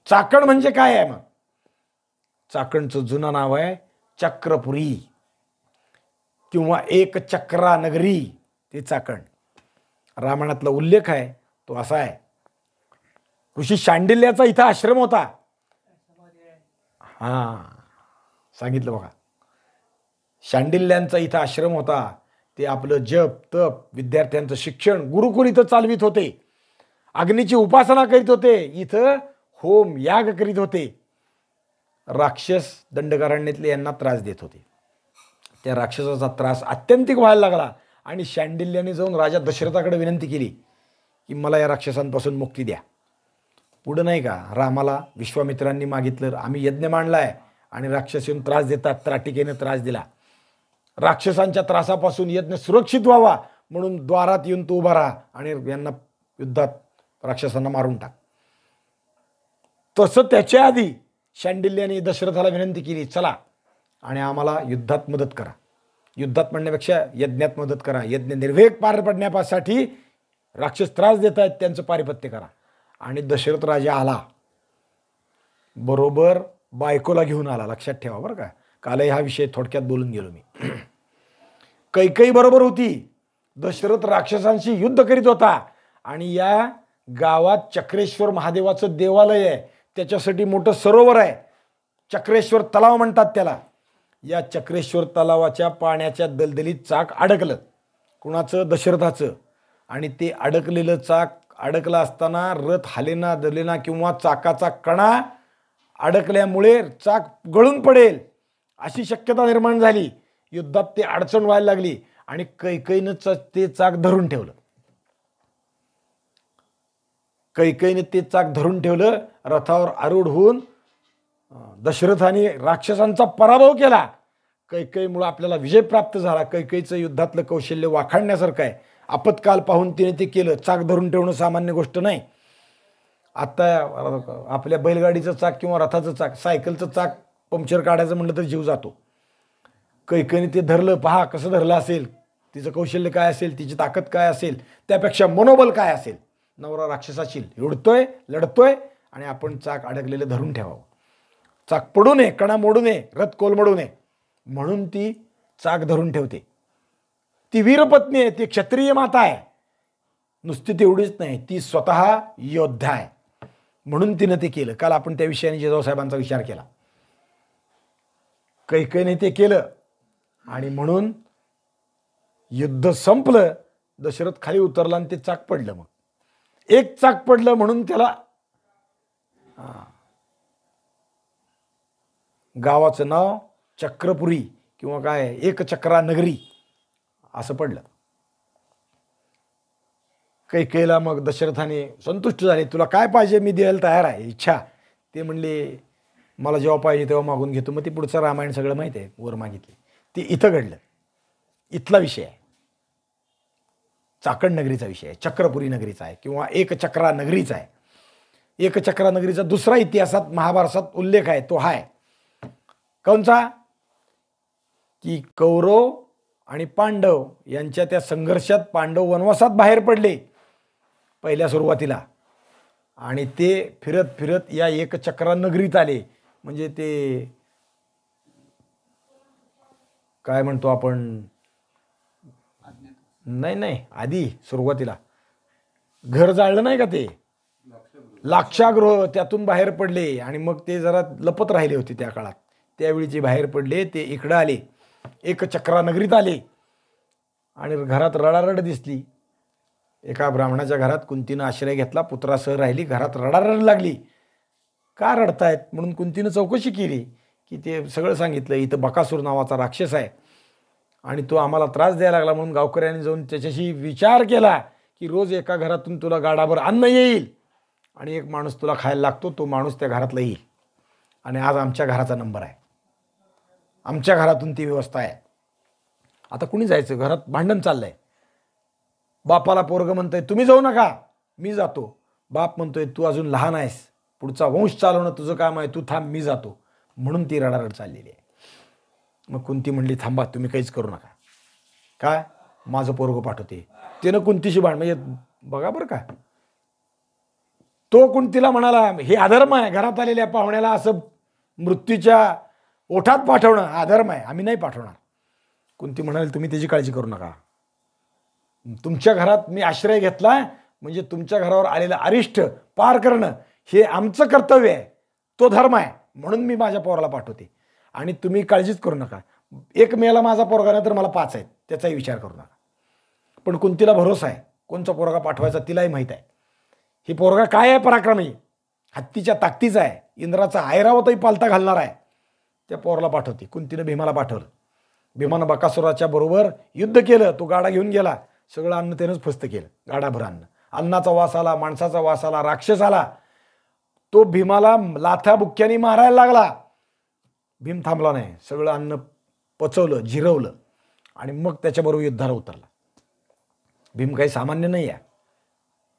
Speaker 1: चाकण म्हणजे काय आहे? मग चाकणचं जुनं नाव आहे चक्रपुरी किंवा एक चक्रा नगरी. ते चाकण रामायणातला उल्लेख आहे तो असा आहे. ऋषी शांडिल्याचा इथं आश्रम होता. सांगितलं बघा, शांडिल्यांचा इथं आश्रम होता. ते आपलं जप तप, विद्यार्थ्यांचं शिक्षण, गुरुकुल इथं चालवित होते. अग्नीची उपासना करीत होते. इथं होम याग करीत होते. राक्षस दंडकारण्यातले यांना त्रास देत होते. त्या राक्षसाचा त्रास अत्यंतिक व्हायला लागला आणि शांडिल्याने जाऊन राजा दशरथाकडे विनंती केली की मला या राक्षसांपासून मुक्ती द्या. पुढं नाही का रामाला विश्वामित्रांनी मागितलं, आम्ही यज्ञ मांडलाय आणि राक्षस येऊन त्रास देतात, त्राटिकेने त्रास दिला. राक्षसांच्या त्रासापासून यज्ञ सुरक्षित व्हावा म्हणून द्वारात येऊन तू उभा राहा आणि यांना युद्धात राक्षसांना मारून टाक. तसं त्याच्या आधी शांडिल्याने दशरथाला विनंती केली, चला आणि आम्हाला युद्धात मदत करा. युद्धात म्हणण्यापेक्षा यज्ञात मदत करा. यज्ञ निर्वेग पार पडण्यासाठी राक्षस त्रास देत आहेत, त्यांचं पारिपत्य करा. आणि दशरथ राजा आला, बरोबर बायकोला घेऊन आला. लक्षात ठेवा बरं का, कालही हा विषय थोडक्यात बोलून गेलो मी. कैकेयी बरोबर होती. दशरथ राक्षसांशी युद्ध करीत होता आणि या गावात चक्रेश्वर महादेवाचं देवालय आहे. त्याच्यासाठी मोठं सरोवर आहे, चक्रेश्वर तलाव म्हणतात त्याला. या चक्रेश्वर तलावाच्या पाण्याच्या दलदलीत चाक अडकलं. कुणाचं? दशरथाचं. आणि ते अडकलेलं चाक अडकलं असताना रथ हालेना दलेना किंवा चाकाचा कणा अडकल्यामुळे चाक गळून पडेल अशी शक्यता निर्माण झाली. युद्धात ते अडचण व्हायला लागली आणि कैकेयीनं ते चाक धरून ठेवलं. कैकेयीने ते चाक धरून ठेवलं. रथावर आरूढ होऊन दशरथाने राक्षसांचा पराभव केला. कैकेयीमुळे आपल्याला विजय प्राप्त झाला. कैकेयीचं युद्धातलं कौशल्य वाखाणण्यासारखं आहे. आपत्काल पाहून तिने ते केलं. चाक धरून ठेवणं सामान्य गोष्ट नाही. आता आपल्या बैलगाडीचं चाक किंवा रथाचं चाक, सायकलचं चाक पंक्चर काढायचं म्हटलं तर जीव जातो. कैकेयीने ते धरलं. पहा कसं धरलं असेल, तिचं कौशल्य काय असेल, तिची ताकद काय असेल, त्यापेक्षा मनोबल काय असेल. नवरा राक्षसाशी लढतोय आणि आपण चाक अडकलेलं धरून ठेवावं. चाक पडू नये, कणा मोडू नये, रथ कोलमडू नये म्हणून ती चाक धरून ठेवते. ती वीरपत्नी आहे, ती क्षत्रिय माता आहे. नुसती तेवढीच नाही, ती स्वतः योद्धा आहे म्हणून तिनं ते केलं. काल आपण त्या विषयाने जिजाऊसाहेबांचा विचार केला. कैकेयीने ते केलं आणि म्हणून युद्ध संपलं. दशरथ खाली उतरला आणि ते चाक पडलं. मग एक चाक पडलं म्हणून त्याला गावाचं नाव चक्रपुरी किंवा काय एक चक्रा नगरी असं पडलं. कैकेयीला मग दशरथाने संतुष्ट झाले. तुला काय पाहिजे मी द्यायला तयार आहे, इच्छा. ते म्हणले मला जेव्हा पाहिजे तेव्हा मागून घेतो. मग ते पुढचं रामायण सगळं माहिती आहे, वर मागितले. ते इथं घडलं. इथला विषय आहे, चाकण नगरीचा विषय आहे, चक्रपुरी नगरीचा आहे किंवा एक चक्रा नगरीचा आहे. एक चक्रा नगरीचा दुसरा इतिहासात महाभारतात उल्लेख आहे. तो हाय कोणचा? की कौरव आणि पांडव यांच्या त्या संघर्षात पांडव वनवासात बाहेर पडले पहिल्या सुरुवातीला आणि ते फिरत फिरत या एकचक्रा नगरीत आले. म्हणजे ते काय म्हणतो आपण, नाही नाही, आधी सुरुवातीला घर जाळलं नाही का, ते लाक्षागृह, त्यातून बाहेर पडले आणि मग ते जरा लपत राहिले होते त्या काळात. त्यावेळी जे बाहेर पडले ते इकडं आले, एकचक्रा नगरीत आले आणि घरात रडारड दिसली. एका ब्राह्मणाच्या घरात कुंतीनं आश्रय घेतला, पुत्रासह राहिली. घरात रडारड लागली. का रडतायत म्हणून कुंतीनं चौकशी केली की ते सगळं सांगितलं. इथं बकासूर नावाचा राक्षस आहे आणि तो आम्हाला त्रास द्यायला लागला, म्हणून गावकऱ्यांनी जाऊन त्याच्याशी विचार केला की रोज एका घरातून तुला गाडाभर अन्न येईल आणि एक माणूस तुला खायला लागतो, तो माणूस त्या घरातला येईल. आणि आज आमच्या घराचा नंबर आहे, आमच्या घरातून ती व्यवस्था आहे. आता कुणी जायचं, घरात भांडण चाललंय. बापाला पोरगं म्हणतंय तुम्ही जाऊ नका, मी जातो. बाप म्हणतोय तू अजून लहान आहेस, पुढचा वंश चालवणं तुझं काम आहे, तू थांब, मी जातो. म्हणून ती रडारड चाललेली आहे. मग कुंती म्हणली थांबा, तुम्ही काहीच करू नका. काय, माझं पोरगं पाठवते. त्यानं कुंतीशी म्हणजे बघा बरं का, तो कुंतीला म्हणाला हे अधर्म आहे, घरात आलेल्या पाहुण्याला असं मृत्यूच्या ओठात पाठवणं अधर्म आहे, आम्ही नाही पाठवणार. कुंती म्हणाली तुम्ही त्याची काळजी करू नका, तुमच्या घरात मी आश्रय घेतला म्हणजे तुमच्या घरावर आलेलं अरिष्ट पार करणं हे आमचं कर्तव्य आहे, तो धर्म आहे, म्हणून मी माझ्या पोराला पाठवते आणि तुम्ही काळजीच करू नका. एक मेला माझा पोरगा नाही तर मला 5 आहेत, त्याचाही विचार करू नका. पण कुंतीला भरोसा आहे, कोणचा पोरगा पाठवायचा तिलाही माहीत आहे. ही पोरगा काय आहे, पराक्रमी, हत्तीच्या ताकदीचा आहे, इंद्राचा ऐरावतही पालता घालणार आहे. त्या पोराला पाठवते. कुंतीनं भीमाला पाठवलं. भीमानं बकासुराच्या बरोबर युद्ध केलं. तो गाडा घेऊन गेला, सगळं अन्न त्यानंच फस्त केलं, गाडाभर अन्न. अन्नाचा वास आला, माणसाचा वास आला, राक्षस आला. तो भीमाला लाथा बुक्क्याने मारायला लागला. भीम थांबला नाही, सगळं अन्न पचवलं, जिरवलं आणि मग त्याच्याबरोबर युद्धाला उतरला. भीम काही सामान्य नाही आहे.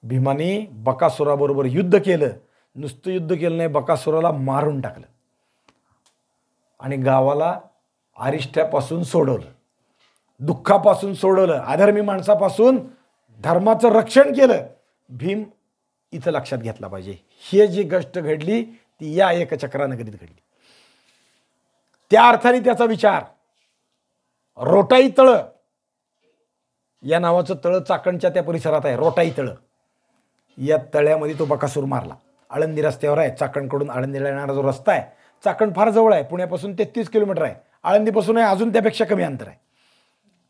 Speaker 1: भीमाने बकासुराबरोबर युद्ध केलं. नुसतं युद्ध केलं नाही, बकासुराला मारून टाकलं आणि गावाला अरिष्ट्यापासून सोडवलं, दुःखापासून सोडवलं, अधर्मी माणसापासून धर्माचं रक्षण केलं. भीम इथं लक्षात घेतला पाहिजे. ही जी गोष्ट घडली ती या एकचक्रा नगरीत घडली. त्या अर्थाने त्याचा विचार रोटाई तळ या नावाचं तळ चाकणच्या त्या परिसरात आहे. रोटाई तळ, या तळ्यामध्ये तो बकासूर मारला. आळंदी रस्त्यावर आहे, चाकणकडून आळंदीला येणारा जो रस्ता आहे, चाकण फार जवळ आहे, पुण्यापासून 33 किलोमीटर आहे. आळंदीपासून आहे अजून त्यापेक्षा कमी अंतर आहे,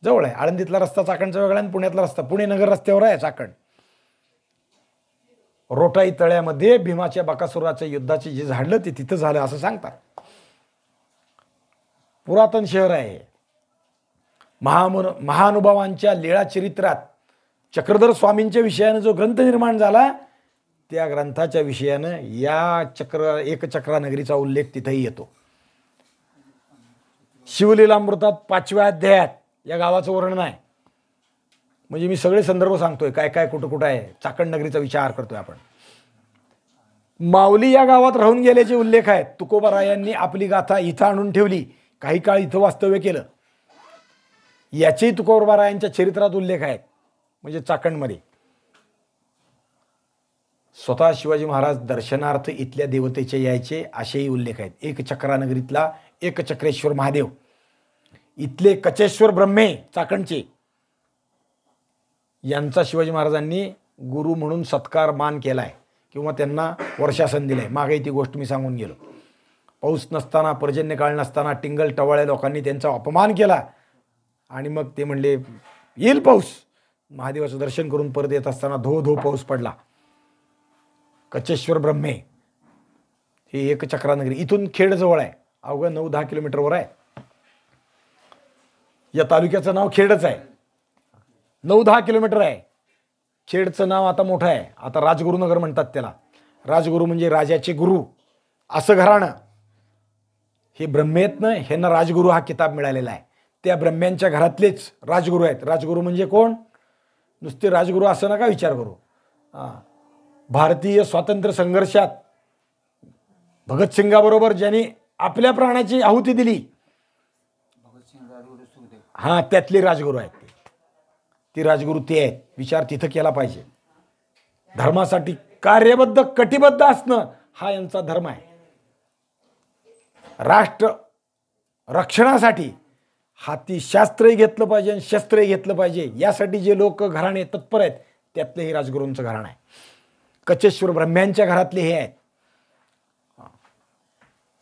Speaker 1: जवळ आहे. आळंदीतला रस्ता चाकणचा वेगळा आणि पुण्यातला रस्ता पुणे नगर रस्त्यावर आहे चाकण. रोटाई तळ्यामध्ये भीमाच्या बकासुराच्या युद्धाचे जे झाडलं ते तिथं झालं असं सांगतात. पुरातन शहर आहे. महानुभावांच्या लीळा चरित्रात चक्रधर स्वामींच्या विषयानं जो ग्रंथ निर्माण झाला त्या ग्रंथाच्या विषयानं या एकचक्रा नगरीचा उल्लेख तिथेही येतो. शिवलीलामृतात 5व्या अध्यायात या गावाचं वर्णन आहे. म्हणजे मी सगळे संदर्भ सांगतोय, काय काय कुठं कुठं आहे. चाकण नगरीचा विचार करतोय आपण. माऊली या गावात राहून गेल्याचे उल्लेख आहेत. तुकोबारायांनी आपली गाथा इथं आणून ठेवली, काही काळ इथं वास्तव्य केलं, याचेही तुकोबारायांच्या चरित्रात उल्लेख आहेत. म्हणजे चाकणमध्ये स्वतः शिवाजी महाराज दर्शनार्थ इथल्या देवतेचे यायचे असेही उल्लेख आहेत. एकचक्रा नगरीतला एकचक्रेश्वर महादेव, इथले कचेश्वर ब्रह्मे चाकणचे, यांचा शिवाजी महाराजांनी गुरु म्हणून सत्कार मान केलाय किंवा त्यांना वर्षासन दिलंय. मागे ती गोष्ट मी सांगून गेलो. पाऊस नसताना, पर्जन्य काळ नसताना टिंगल टवाळे लोकांनी त्यांचा अपमान केला आणि मग ते म्हणले येईल पाऊस. महादेवाचं दर्शन करून परत येत असताना धो धो पाऊस पडला. कचेश्वर ब्रह्मे हे एकचक्रा नगरी इथून खेड जवळ आहे, अवघं 9-10 किलोमीटरवर आहे. या तालुक्याचं नाव खेडच आहे. 9-10 किलोमीटर आहे. खेडचं नाव आता मोठं आहे, आता राजगुरुनगर म्हणतात त्याला. राजगुरू म्हणजे राजाचे गुरु असं घराणं. हे ब्रह्मेतनं ह्यांना राजगुरू हा किताब मिळालेला आहे. त्या ब्रह्म्यांच्या घरातलेच राजगुरू आहेत. राजगुरू म्हणजे कोण? नुसते राजगुरू असं नका विचार करू. भारतीय स्वातंत्र्य संघर्षात भगतसिंगाबरोबर ज्यांनी आपल्या प्राणाची आहुती दिली, हां, त्यातले राजगुरू आहेत. ती राजगुरू ते आहेत. विचार तिथं केला पाहिजे. धर्मासाठी कार्यबद्ध कटिबद्ध असणं हा यांचा धर्म आहे. राष्ट्र रक्षणासाठी
Speaker 2: हाती शास्त्रही घेतलं पाहिजे आणि शस्त्रही घेतलं पाहिजे, यासाठी जे लोक घराणे तत्पर आहेत त्यातले हे राजगुरूंचं घराणं आहे. कचेश्वर ब्रह्म्यांच्या घरातले हे आहेत.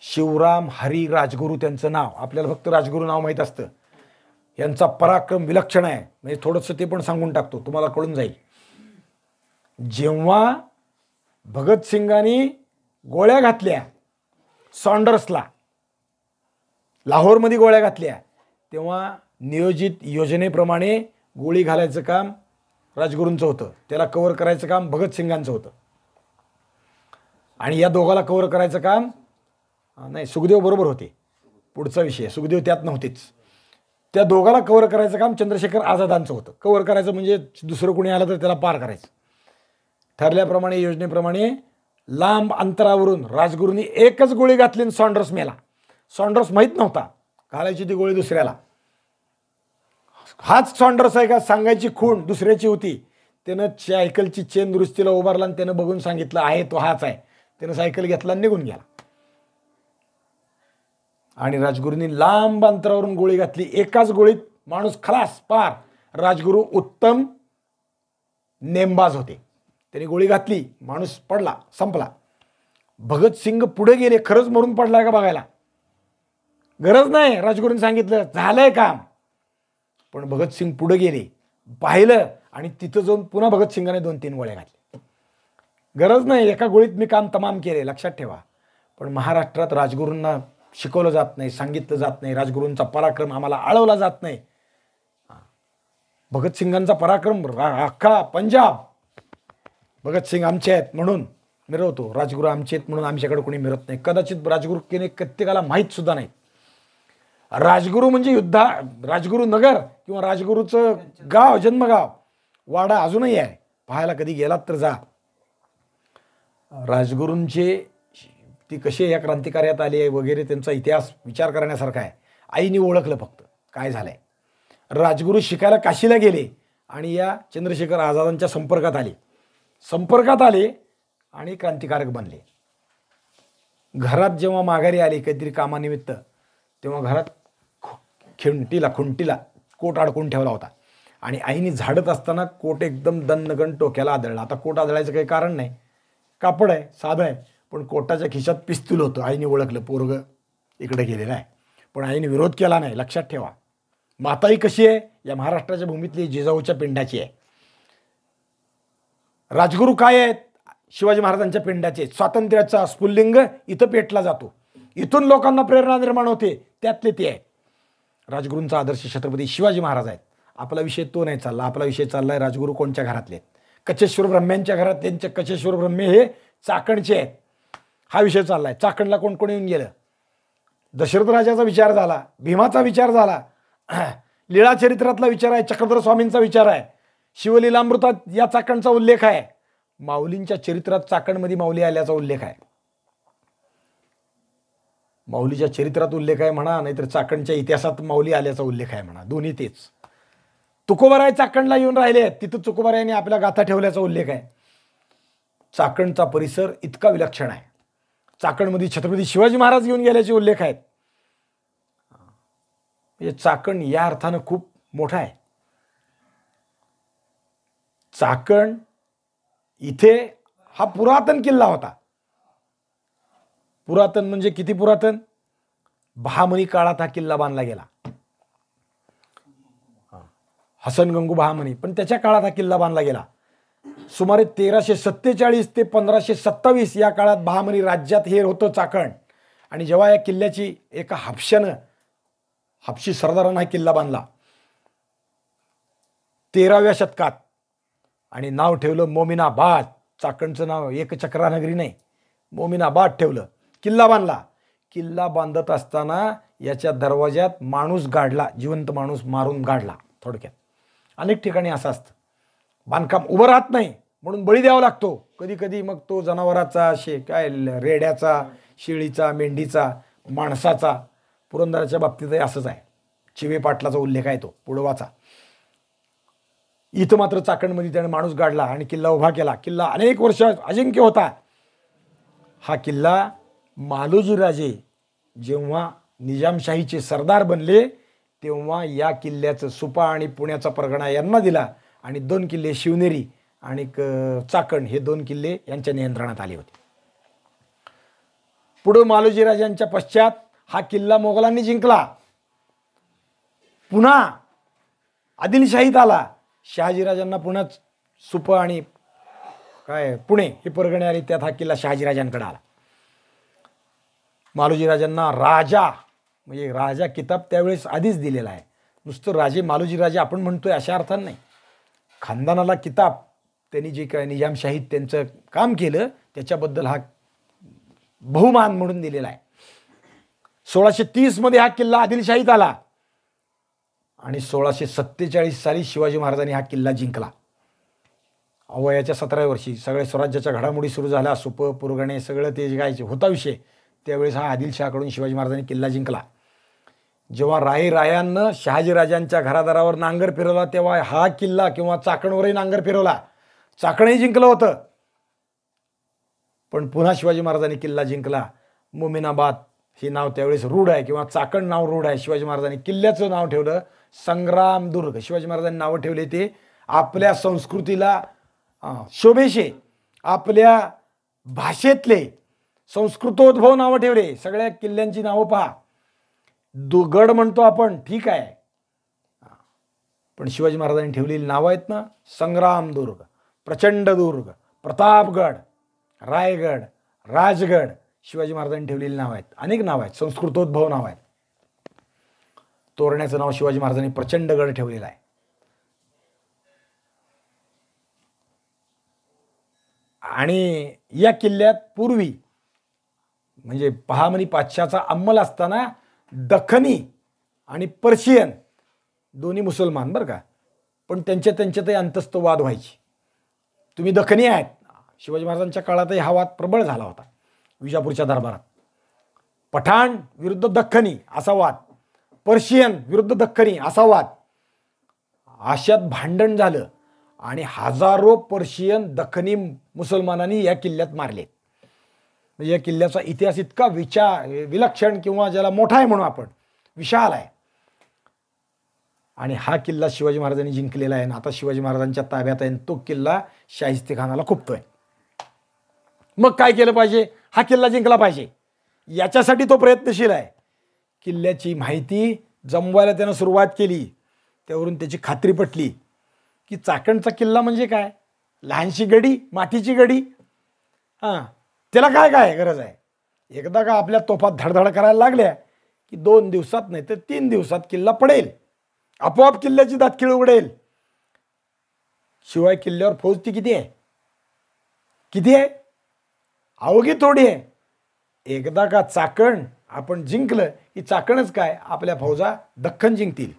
Speaker 2: शिवराम हरी राजगुरू त्यांचं नाव. आपल्याला फक्त राजगुरू नाव माहीत असतं. यांचा पराक्रम विलक्षण आहे. म्हणजे थोडंसं ते पण सांगून टाकतो, तुम्हाला कळून जाईल. जेव्हा भगतसिंगांनी गोळ्या घातल्या सॉन्डर्सला, लाहोरमध्ये गोळ्या घातल्या, तेव्हा नियोजित योजनेप्रमाणे गोळी घालायचं काम राजगुरूंचं होतं, त्याला कव्हर करायचं काम भगतसिंगांचं होतं. आणि या दोघाला कव्हर करायचं काम नाही, सुखदेव बरोबर होते. पुढचा विषय, सुखदेव त्यात नव्हतेच. त्या दोघाला कव्हर करायचं काम चंद्रशेखर आझादांचं होतं. कव्हर करायचं म्हणजे दुसरं कोणी आलं तर त्याला पार करायचं. ठरल्याप्रमाणे योजनेप्रमाणे लांब अंतरावरून राजगुरूंनी एकच गोळी घातली आणि सॉन्डर्स मेला. सॉन्डर्स माहीत नव्हता, घालायची ती गोळी दुसऱ्याला. हाच सॉन्डर्स आहे का सांगायची खूण दुसऱ्याची होती. त्यानं सायकलची चेन दुरुस्तीला उभारला आणि त्यानं बघून सांगितलं आहे तो हाच आहे. त्यानं सायकल घेतला आणि निघून गेला. आणि राजगुरूंनी लांब अंतरावरून गोळी घातली. एकाच गोळीत माणूस खलास पार. राजगुरू उत्तम नेमबाज होते. त्यांनी गोळी घातली, माणूस पडला, संपला. भगतसिंग पुढे गेले. खरंच मरून पडलाय का बघायला गरज नाही, राजगुरूंनी सांगितलं झालंय काम. पण भगतसिंग पुढे गेले, पाहिलं आणि तिथं जाऊन पुन्हा भगतसिंगाने 2-3 गोळ्या घातल्या. गरज नाही, एका गोळीत मी काम तमाम केले, लक्षात ठेवा. पण महाराष्ट्रात राजगुरूंना शिकवलं जात नाही, सांगितलं जात नाही. राजगुरूंचा पराक्रम आम्हाला आळवला जात नाही. भगतसिंगांचा पराक्रम अख्खा पंजाब भगतसिंग आमचे आहेत म्हणून मिरवतो, राजगुरू आमचे आहेत म्हणून आमच्याकडे कोणी मिरवत नाही. कदाचित राजगुरू केने प्रत्येकाला माहीत सुद्धा नाही. राजगुरू म्हणजे राजगुरू नगर किंवा राजगुरूचं गाव, जन्मगाव वाडा अजूनही आहे. पाहायला कधी गेलात तर जा. राजगुरूंचे ती कसे या क्रांतिकार्यात आली आहे वगैरे त्यांचा इतिहास विचार करण्यासारखा आहे. आईने ओळखलं फक्त काय झालंय. राजगुरू शिकायला काशीला गेले आणि या चंद्रशेखर आझादांच्या संपर्कात आले आणि क्रांतिकारक बनले. घरात जेव्हा माघारी आले काहीतरी कामानिमित्त, तेव्हा घरात खुंटीला कोट अडकून ठेवला होता. आणि आईने झाडत असताना कोट एकदम दणगण टोक्याला आदळला. आता कोट आदळायचं काही कारण नाही, कापड आहे, साधं आहे. पण कोटाच्या खिशात पिस्तूल होतं. आईने ओळखलं पोरग इकडे गेलेलं आहे. पण आईने विरोध केला नाही, लक्षात ठेवा. माताई कशी आहे, या महाराष्ट्राच्या भूमीतली जिजाऊच्या पिंडाची आहे. राजगुरू काय आहेत, शिवाजी महाराजांच्या पिंडाचे. स्वातंत्र्याचा स्फुल्लिंग इथं पेटला जातो, इथून लोकांना प्रेरणा निर्माण होते, त्यातले ते आहेत. राजगुरूंचा आदर्श छत्रपती शिवाजी महाराज आहेत. आपला विषय तो नाही चालला. आपला विषय चाललाय राजगुरू कोणत्या घरातले. कचेश्वर ब्रह्म्यांच्या घरात. त्यांचे कचेश्वर ब्रह्मे हे चाकणचे आहेत. हा विषय चाललाय. चाकणला कोण कोण येऊन गेलं. दशरथ राजाचा विचार झाला, भीमाचा विचार झाला, लीळा चरित्रातला विचार आहे, चक्रधर स्वामींचा विचार आहे, शिवलीलामृतात या चाकणचा उल्लेख आहे, माऊलींच्या चरित्रात चाकणमध्ये माऊली आल्याचा उल्लेख आहे. माऊलीच्या चरित्रात उल्लेख आहे म्हणा, नाहीतर चाकणच्या इतिहासात माऊली आल्याचा उल्लेख आहे म्हणा, दोन्ही तेच. तुकोबाराय चाकणला येऊन राहिले आहेत, तिथं तुकोबारायांनी आपल्या गाथा ठेवल्याचा उल्लेख आहे. चाकणचा परिसर इतका विलक्षण आहे. चाकणमध्ये छत्रपती शिवाजी महाराज येऊन गेल्याचे उल्लेख आहेत. म्हणजे चाकण या अर्थानं खूप मोठा आहे. चाकण इथे हा पुरातन किल्ला होता. पुरातन म्हणजे किती पुरातन. बहामनी काळात हा किल्ला बांधला गेला. हसन गंगू बहामनी, पण त्याच्या काळात हा किल्ला बांधला गेला. सुमारे 1347 ते 1527 या काळात बहामनी राज्यात हे होतं चाकण. आणि जेव्हा या किल्ल्याची एका हापशी सरदारानं हा किल्ला बांधला 13व्या शतकात आणि नाव ठेवलं मोमिनाबाद. चाकणचं नाव एकचक्रानगरी नाही, मोमिनाबाद ठेवलं. किल्ला बांधला. किल्ला बांधत असताना याच्या दरवाज्यात माणूस गाडला, जिवंत माणूस मारून गाडला. थोडक्यात अनेक ठिकाणी असं असतं, बांधकाम उभं राहत नाही म्हणून बळी द्यावा लागतो. कधी कधी मग तो जनावराचा, रेड्याचा, शेळीचा, मेंढीचा, माणसाचा. पुरंदराच्या बाबतीतही असंच आहे. चिवे पाटलाचा उल्लेख आहे तो, पुढं वाचा. इथं मात्र चाकणमध्ये त्याने माणूस गाडला आणि किल्ला उभा केला. किल्ला अनेक वर्ष अजिंक्य होता. हा किल्ला मालोजीराजे जेव्हा निजामशाहीचे सरदार बनले तेव्हा या किल्ल्याचं सुपा आणि पुण्याचा परगणा यांना दिला आणि 2 किल्ले शिवनेरी आणि चाकण हे 2 किल्ले यांच्या नियंत्रणात आले होते. पुढे मालोजी राजांच्या पश्चात हा किल्ला मोगलांनी जिंकला. पुन्हा आदिलशाहीत आला. शहाजीराजांना पुन्हा सुपा आणि पुणे हे परगणे आले. त्यात हा किल्ला शहाजीराजांकडे आला. मालोजी राजांना राजा म्हणजे राजा किताब त्यावेळेस आधीच दिलेला आहे. नुसतं राजे मालोजी राजे आपण म्हणतोय अशा अर्थानं नाही. खानदानाला किताब त्यांनी जे काय निजामशाहीत त्यांचं काम केलं त्याच्याबद्दल हा बहुमान म्हणून दिलेला आहे. 1630 मध्ये हा किल्ला आदिलशाहीत आला आणि 1647 साली शिवाजी महाराजांनी हा किल्ला जिंकला. वयाच्या 17व्या वर्षी सगळे स्वराज्याच्या घडामोडी सुरू झाल्या. सुप पुरगणे सगळं ते जे होता विषय त्यावेळेस हा आदिलशहाकडून शिवाजी महाराजांनी किल्ला जिंकला. जेव्हा रायांनं शहाजीराजांच्या घरादारावर नांगर फिरवला तेव्हा हा किल्ला किंवा चाकणवरही नांगर फिरवला. चाकणही जिंकलं होतं. पण पुन्हा शिवाजी महाराजांनी किल्ला जिंकला. मोमिनाबाद हे नाव त्यावेळेस रूढ आहे किंवा चाकण नाव रूढ आहे. शिवाजी महाराजांनी किल्ल्याचं नाव ठेवलं संग्रामदुर्ग. शिवाजी महाराजांनी नावं ठेवले ते आपल्या संस्कृतीला शोभेशे, आपल्या भाषेतले संस्कृतोद्भव नावं ठेवले. सगळ्या किल्ल्यांची नावं पहा. गड म्हणतो आपण, ठीक आहे, पण शिवाजी महाराजांनी ठेवलेली नावं आहेत ना, संग्रामदुर्ग, प्रचंडदुर्ग, प्रतापगड, रायगड, राजगड, शिवाजी महाराजांनी ठेवलेली नावं आहेत. अनेक नावं आहेत, संस्कृतोद्भव नावं आहेत. तोरण्याचं नाव शिवाजी महाराजांनी प्रचंडगड ठेवलेलं आहे. आणि या किल्ल्यात पूर्वी म्हणजे बहामनी पातशाचा अंमल असताना दख्खनी आणि पर्शियन दोन्ही मुसलमान बरं का, पण त्यांच्यातही अंतस्थ वाद व्हायची. तुम्ही दख्खनी आहेत. शिवाजी महाराजांच्या काळातही हा वाद प्रबळ झाला होता. विजापूरच्या दरबारात पठाण विरुद्ध दख्खनी असा वाद, पर्शियन विरुद्ध दख्खनी असा वाद, अशात भांडण झालं आणि हजारो पर्शियन दख्खनी मुसलमानांनी या किल्ल्यात मारले. म्हणजे या किल्ल्याचा इतिहास इतका विलक्षण किंवा ज्याला मोठा आहे म्हणून आपण, विशाल आहे. आणि हा किल्ला शिवाजी महाराजांनी जिंकलेला आहे. आता शिवाजी महाराजांच्या ताब्यात आहे. तो किल्ला शाहिस्तेखानाला खुपतोय. मग काय केलं पाहिजे? हा किल्ला जिंकला पाहिजे. याच्यासाठी तो प्रयत्नशील आहे. किल्ल्याची माहिती जमवायला त्यानं सुरुवात केली. त्यावरून त्याची खात्री पटली की चाकणचा किल्ला म्हणजे काय, लहानशी गडी, मातीची गडी. त्याला काय गरज आहे. एकदा का आपल्या तोफात धडधड करायला लागल्या की 2 दिवसात नाही तर 3 दिवसात किल्ला पडेल. आपोआप किल्ल्याची दातखिळ उघडेल. शिवाय किल्ल्यावर फौज ती किती आहे? अवघी थोडी आहे. एकदा का चाकण आपण जिंकलं की चाकणच काय, आपल्या फौजा दख्खन जिंकतील.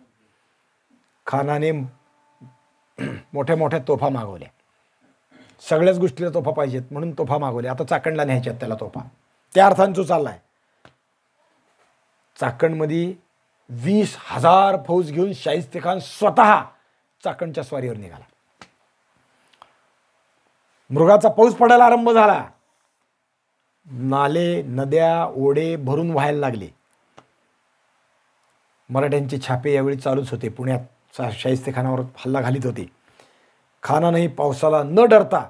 Speaker 2: खानाने मोठ्या मोठ्या तोफा मागवल्या. सगळ्याच गोष्टीला तोफा पाहिजेत म्हणून तोफा मागवल्या. आता चाकणला न्यायच्यात त्याला तोफा. त्या अर्थाने तो चाललाय. चाकणमध्ये 20,000 फौज घेऊन शाहिस्तेखान स्वतः चाकणच्या स्वारीवर निघाला. मृगाचा पाऊस पडायला आरंभ झाला. नाले, नद्या, ओढे भरून व्हायला लागले. मराठ्यांचे छापे यावेळी चालूच होते. पुण्यात शाहिस्तेखानावर हल्ला घालीत होते. खानानेही पावसाला न डरता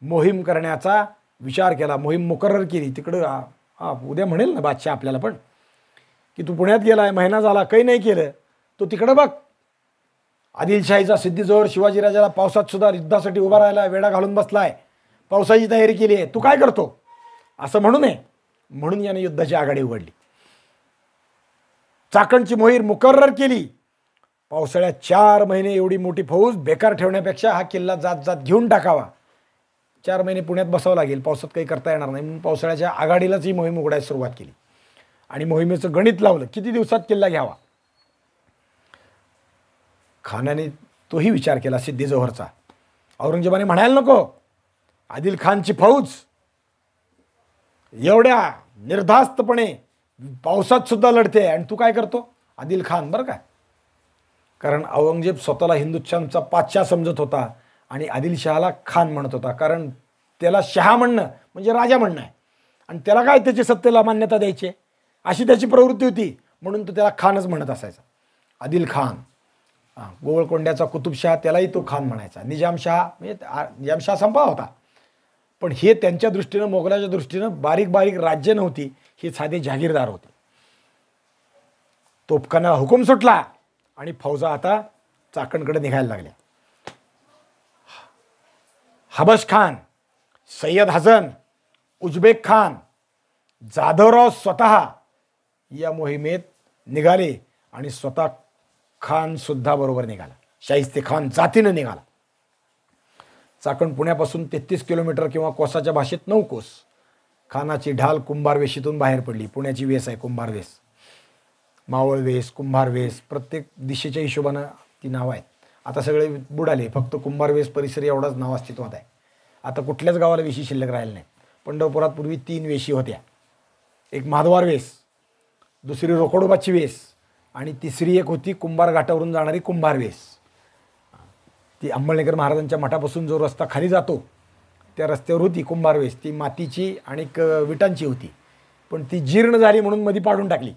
Speaker 2: मोहीम करण्याचा विचार केला. मोहीम मुकर्रर केली. तिकडं उद्या म्हणेल ना बादशाह आपल्याला पण की तू पुण्यात गेलाय, महिना झाला, काही नाही केलं. तो तिकडं बघ. आदिलशाहीचा सिद्धीजोहर शिवाजीराजाला पावसात सुद्धा युद्धासाठी उभा राहायला वेढा घालून बसलाय. पावसाची तयारी केली आहे, तू काय करतो असं म्हणू नये म्हणून याने युद्धाची आघाडी उघडली. चाकणची मोहीम मुकर्रर केली. पावसाळ्यात 4 महिने एवढी मोठी फौज बेकार ठेवण्यापेक्षा हा किल्ला जात घेऊन टाकावा. 4 महिने पुण्यात बसावं लागेल, पावसात काही करता येणार नाही म्हणून पावसाळ्याच्या आघाडीलाच ही मोहीम उघडायला सुरुवात केली. आणि मोहिमेचं गणित लावलं, किती दिवसात किल्ला घ्यावा. खानाने तोही विचार केला सिद्धीजोहरचा. औरंगजेबाने म्हणायला नको, आदिल खानची फौज एवढ्या निर्धास्तपणे पावसात सुद्धा लढते आणि तू काय करतो. आदिल खान बरं का, कारण औरंगजेब स्वतःला हिंदुस्थानचा पातशाह समजत होता आणि आदिलशहाला खान म्हणत होता. कारण त्याला शहा म्हणणं म्हणजे राजा म्हणणं आहे आणि त्याला काय त्याची सत्तेला मान्यता द्यायची अशी त्याची प्रवृत्ती होती. म्हणून तो त्याला खानच म्हणत असायचा. आदिलखान, गोवळकोंड्याचा कुतुबशहा, त्यालाही तो खान म्हणायचा. निजामशहा म्हणजे निजामशहा संपा होता, पण हे त्यांच्या दृष्टीनं, मोगलाच्या दृष्टीनं बारीक बारीक राज्य नव्हती, हे साधे जहागीरदार होते. तोफखाना हुकूम सुटला आणि फौजा आता चाकणकडे निघायला लागल्या. हबश खान, सय्यद हसन, उझबेक खान, जाधवराव स्वतः या मोहिमेत निघाले आणि स्वतः खान सुद्धा बरोबर निघाला. शाहिस्ते खान जातीनं निघाला. चाकण पुण्यापासून 33 किलोमीटर किंवा कोसाच्या भाषेत 9 कोस. खानाची ढाल कुंभार वेशीतून बाहेर पडली. पुण्याची वेस आहे कुंभार वेस, मावळ वेस, कुंभार वेस, प्रत्येक दिशेच्या हिशोबानं ती नावं आहेत. आता सगळे बुडाले, फक्त कुंभार वेस परिसर एवढाच नाव अस्तित्वात आहे. आता कुठल्याच गावाला वेशी शिल्लक राहिली नाही. पंढरपुरात पूर्वी 3 वेशी होत्या. एक माधवार वेस, दुसरी रोकडोबाची वेस आणि तिसरी एक होती कुंभार घाटावरून जाणारी कुंभार वेस. ती अंबळनेकर महाराजांच्या मठापासून जो रस्ता खाली जातो त्या रस्त्यावर होती कुंभार वेस. ती मातीची आणि विटांची होती, पण ती जीर्ण झाली म्हणून मध्ये पाडून टाकली.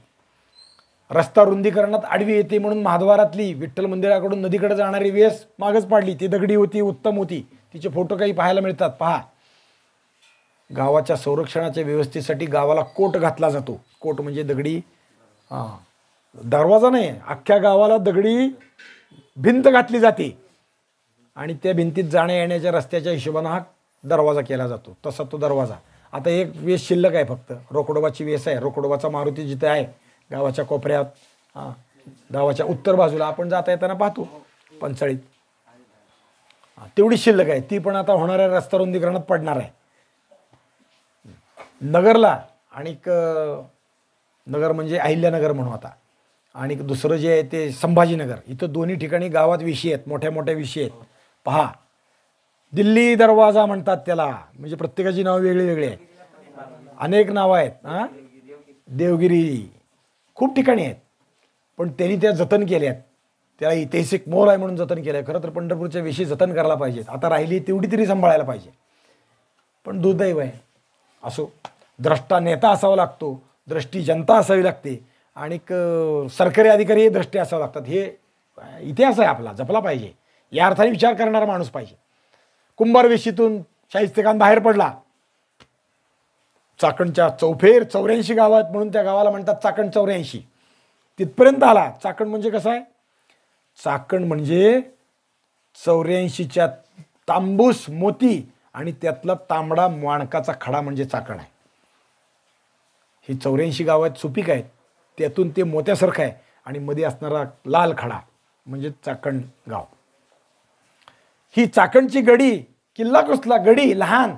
Speaker 2: रस्ता रुंदीकरणात आडवी येते म्हणून महाद्वारातली विठ्ठल मंदिराकडून नदीकडे जाणारी वेस मागच पाडली. ती दगडी होती, उत्तम होती. तिचे फोटो काही पाहायला मिळतात, पहा. गावाच्या संरक्षणाच्या व्यवस्थेसाठी गावाला कोट घातला जातो. कोट म्हणजे दगडी, दरवाजा नाही, अख्ख्या गावाला दगडी भिंत घातली जाते आणि त्या भिंतीत जाण्या येण्याच्या रस्त्याच्या हिशोबानं हा दरवाजा केला जातो. तसा तो दरवाजा. आता एक वेस शिल्लक आहे, फक्त रोकडोबाची वेस आहे. रोकडोबाचा मारुती जिथे आहे गावाच्या कोपऱ्यात, गावाच्या उत्तर बाजूला आपण जाता येताना पाहतो पंचाळीत, तेवढी शिल्लक आहे. ती पण आता होणाऱ्या रस्ता रुंदीकरणात पडणार आहे. नगरला आणि नगर म्हणजे अहिल्यानगर म्हणू आता, आणि दुसरं जे आहे ते संभाजीनगर. इथं दोन्ही ठिकाणी गावात विषय आहेत, मोठ्या मोठ्या विषय आहेत. पहा, दिल्ली दरवाजा म्हणतात त्याला, म्हणजे प्रत्येकाची नावं वेगळी वेगळी आहेत. अनेक नावं आहेत. देवगिरी, खूप ठिकाणी आहेत, पण त्यांनी त्या जतन केल्यात. त्याला ऐतिहासिक मोल आहे म्हणून जतन केलं आहे. खरं तर पंढरपूरच्या विषयी जतन करायला पाहिजेत. आता राहिली तेवढी तरी सांभाळायला पाहिजे, पण दुर्दैव आहे. असो, द्रष्टा नेता असावा लागतो, द्रष्टी जनता असावी लागते, आणि सरकारी अधिकारी हे द्रष्टे असावे लागतात. हे इतिहास आहे आपला, जपला पाहिजे. या अर्थाने विचार करणारा माणूस पाहिजे. कुंभार वेशीतून शाहिस्ते खान बाहेर पडला. चाकणच्या चौफेर 84 गाव आहेत म्हणून त्या गावाला म्हणतात चाकण 84. तिथपर्यंत आला. चाकण म्हणजे कसं आहे? चाकण म्हणजे 84च्या तांबूस मोती आणि त्यातला तांबडा माणकाचा खडा म्हणजे चाकण आहे. ही 84 गाव आहेत, सुपीक आहेत, त्यातून ते मोत्यासारखं आहे आणि मध्ये असणारा लाल खडा म्हणजे चाकण गाव. ही चाकणची गडी, किल्ला कसला, गडी लहान,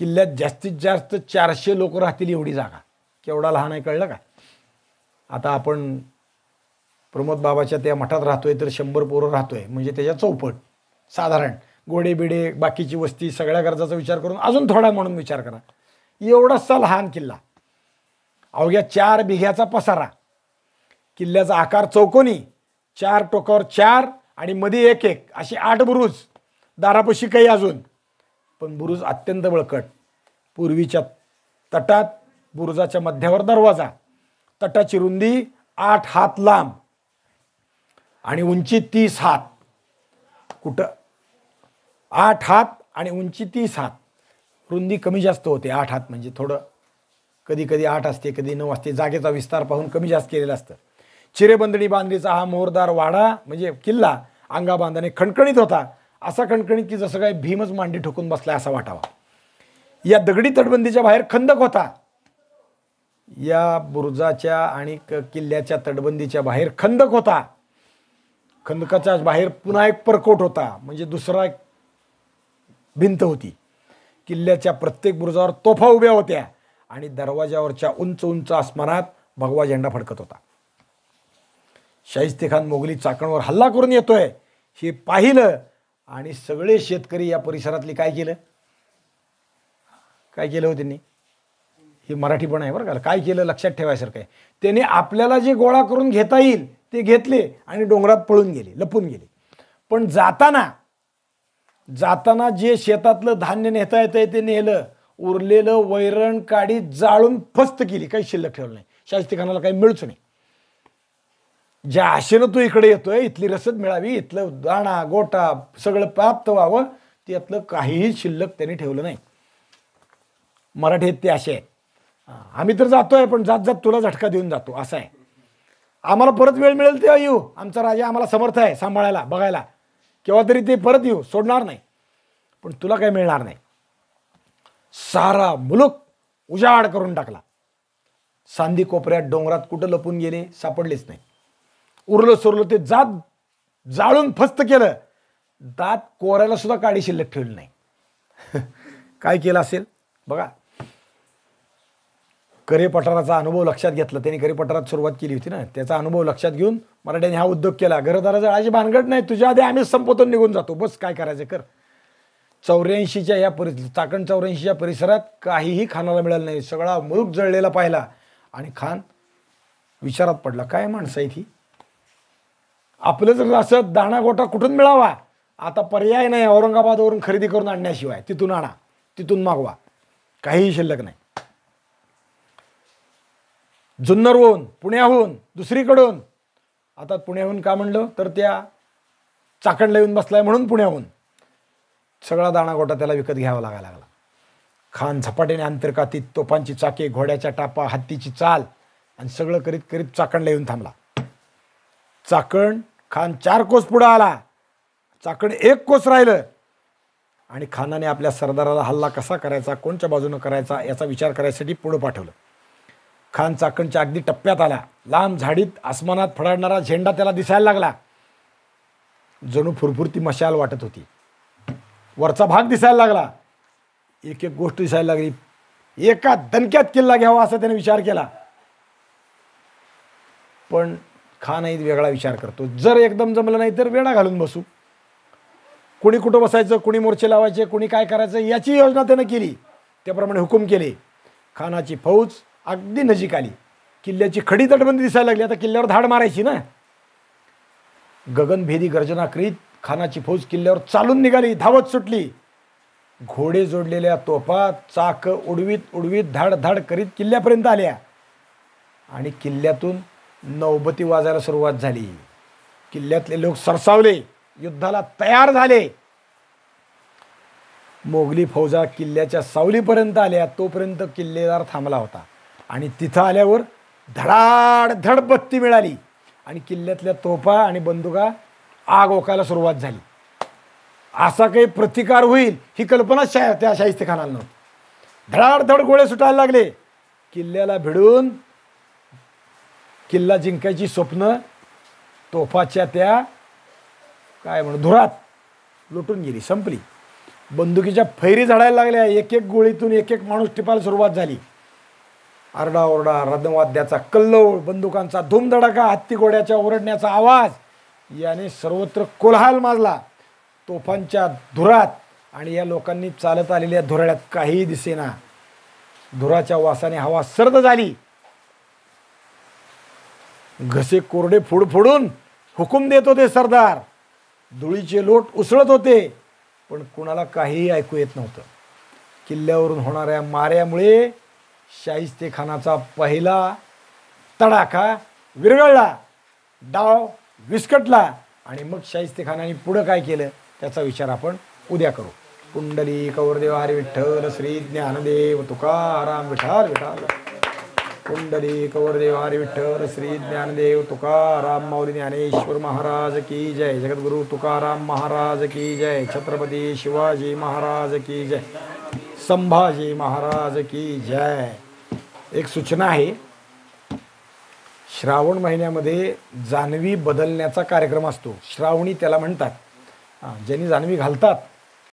Speaker 2: किल्ल्यात जास्तीत जास्त 400 लोक राहतील एवढी जागा. केवढा लहान आहे कळलं का? आता आपण प्रमोद बाबाच्या त्या मठात राहतोय तर 100 पोरं राहतोय, म्हणजे त्याच्या चौपट साधारण. गोडे बिडे बाकीची वस्ती सगळ्या गरजाचा विचार करून अजून थोडा म्हणून विचार करा. एवढासा लहान किल्ला, अवघ्या 4 बिघ्याचा पसारा. किल्ल्याचा आकार चौकोनी, 4 टोकावर 4 आणि मध्ये 1-1 असे 8 बुरुज. दारापाशी काही अजून, पण बुरुज अत्यंत बळकट. पूर्वीच्या तटात बुरुजाच्या मध्यावर दरवाजा. तटाची रुंदी 8 हात लांब आणि उंची 30 हात. कुठं 8 हात आणि उंची 30 हात. रुंदी कमी जास्त होते. 8 हात म्हणजे थोडं, कधी कधी 8 असते, कधी 9 असते. जागेचा विस्तार पाहून कमी जास्त केलेला असतं. चिरेबंदणी बांधणीचा हा मोहरदार वाडा म्हणजे किल्ला अंगाबांधाने खणखणीत होता. असा खणखणीत की जसं काय भीमच मांडी ठोकून बसलाय असा वाटावा. या दगडी तटबंदीच्या बाहेर खंदक होता. या बुरुजाच्या आणि किल्ल्याच्या तटबंदीच्या बाहेर खंदक होता. खंदकाच्या बाहेर पुन्हा एक परकोट होता, म्हणजे दुसरा एक भिंत होती. किल्ल्याच्या प्रत्येक बुरुजावर तोफा उभ्या होत्या आणि दरवाजावरच्या उंच उंच आसमानात भगवा झेंडा फडकत होता. शाहिस्ते खान मोगली चाकणवर हल्ला करून येतोय हे पाहिलं आणि सगळे शेतकरी या परिसरातले काय केलं हो त्यांनी? हे मराठी पण आहे बरं का. काय केलं लक्षात ठेवायसारखं आहे. त्याने आपल्याला जे गोळा करून घेता येईल ते घेतले आणि डोंगरात पळून गेले, लपून गेले. पण जाताना जे शेतातलं धान्य नेता येतंय ते नेलं. उरलेलं वैरण काडी जाळून फस्त केली, काही शिल्लक ठेवलं नाही. शाहिस्ते खानाला काही मिळूच नाही. ज्या आशेनं तू इकडे येतोय, इथली रसद मिळावी, इथलं दाणा गोटा सगळं प्राप्त व्हावं, त्यातलं काहीही शिल्लक त्यांनी ठेवलं नाही. मराठीत ते असे आहेत, आम्ही तर जातोय पण जात जात तुला झटका देऊन जातो असं आहे. आम्हाला परत वेळ मिळेल तेव्हा येऊ, आमचा राजा आम्हाला समर्थ आहे सांभाळायला बघायला, केव्हा तरी ते परत येऊ, सोडणार नाही, पण तुला काही मिळणार नाही. सारा मुलूक उजाड करून टाकला. सांदी कोपऱ्यात डोंगरात कुठं लपून गेले सापडलेच नाही. उरलं सोरलं ते जात जाळून फस्त केलं, दात कोऱ्याला सुद्धा काडी शिल्लक ठेवली नाही. काय केलं असेल बघा. करे पठाराचा अनुभव लक्षात घेतला त्यांनी. करे पठारात सुरुवात केली होती ना, त्याचा अनुभव लक्षात घेऊन मराठ्यांनी हा उद्योग केला. घरदारा जळाची भानगड नाही, तुझ्या आधी आम्हीच संपवतो निघून जातो, बस काय करायचं कर. 84च्या या चाकण 84च्या परिसरात काहीही खानाला मिळालं नाही. सगळा मुलूक जळलेला पाहिला आणि खान विचारात पडला, काय माणसं आहे ती, आपलं जर असं दाणा गोटा कुठून मिळावा, आता पर्याय नाही, औरंगाबादवरून खरेदी करून आणण्याशिवाय, तिथून आणा, तिथून मागवा, काहीही शिल्लक नाही. जुन्नरहून, पुण्याहून, दुसरीकडून, आता पुण्याहून का म्हणलं तर त्या चाकणला येऊन बसलाय म्हणून पुण्याहून सगळा दाणा गोटा त्याला विकत घ्यावा लागायला लागला. खान झपाट्याने अंतर्कातीत तोफांची चाके, घोड्याच्या टापा, हत्तीची चाल आणि सगळं करीत करीत चाकणला येऊन थांबला. चाकण खान 4 कोस पुढं आला, चाकण 1 कोस राहिलं आणि खानाने आपल्या सरदाराला हल्ला कसा करायचा, कोणत्या बाजूनं करायचा याचा विचार करायसाठी पुढं पाठवलं. खान चाकणच्या अगदी टप्प्यात आला. लांब झाडीत आसमानात फडाडणारा झेंडा त्याला दिसायला लागला. जणू फुरफुरती मशाल वाटत होती. वरचा भाग दिसायला लागला. एक एक गोष्ट दिसायला लागली. एका दणक्यात किल्ला घ्यावा असा त्याने विचार केला. पण खान एक वेगळा विचार करतो, जर एकदम जमलं नाही तर वेळा घालून बसू. कुणी कुठं बसायचं, कुणी मोर्चे लावायचे, कुणी काय करायचं याची योजना त्यानं केली. त्याप्रमाणे हुकूम केले. खानाची फौज अगदी नजीक आली. किल्ल्याची खडी तटबंदी दिसायला लागली. आता किल्ल्यावर धाड मारायची ना. गगनभेदी गर्जना करीत खानाची फौज किल्ल्यावर चालून निघाली, धावत सुटली. घोडे जोडलेल्या तोफा चाक उडवीत उडवीत धाड धाड करीत किल्ल्यापर्यंत आल्या आणि किल्ल्यातून नौबती वाजायला सुरुवात झाली. किल्ल्यातले लोक सरसावले, युद्धाला तयार झाले. मोगली फौजा किल्ल्याच्या सावलीपर्यंत आल्या, तोपर्यंत किल्लेदार थांबला होता आणि तिथं आल्यावर धडाधड बत्ती मिळाली आणि किल्ल्यातल्या तोफा आणि बंदुका आग ओकायला सुरुवात झाली. असा काही प्रतिकार होईल ही कल्पना त्या शाहिस्तेखानाला नव्हती. धडाधड गोळे सुटायला लागले. किल्ल्याला भिडून किल्ला जिंकायची स्वप्न तोफाच्या त्या काय म्हणू धुरात लुटून गेली, संपली. बंदुकीच्या फैरी झाडायला लागल्या. एक एक गोळीतून एक एक माणूस टिपायला सुरुवात झाली. आरडाओरडा, रदनवाद्याचा कल्लोळ, बंदुकांचा धूमधडाका, हत्ती घोड्याच्या ओरडण्याचा आवाज याने सर्वत्र कोलाहल माजला. तोफांच्या धुरात आणि या लोकांनी चालत आलेल्या धुराळ्यात काहीही दिसेना. धुराच्या वासाने हवा सर्द झाली. घसे कोरडे फोडून हुकूम देत होते सरदार. धुळीचे लोट उसळत होते, पण कुणाला काहीही ऐकू येत नव्हतं. किल्ल्यावरून होणाऱ्या माऱ्यामुळे शाहिस्तेखानाचा पहिला तडाखा विरघळला, डाव विस्कटला आणि मग शाहिस्तेखानाने पुढं काय केलं त्याचा विचार आपण उद्या करू. पुंडलिक वरदेव हरी विठ्ठल श्री ज्ञानदेव तुकाराम विठाल विठाल. पुंडलिक वरदेव हरी विठ्ठल श्री ज्ञानदेव तुकाराम माऊली ज्ञानेश्वर महाराज की जय. जगद्गुरु तुकाराम महाराज की जय. छत्रपती शिवाजी महाराज की जय. संभाजी महाराज की जय. एक सूचना आहे, श्रावण महिन्यामध्ये जानवी बदलण्याचा कार्यक्रम असतो. श्रावणी त्याला म्हणतात. ज्यांनी जानवी घालतात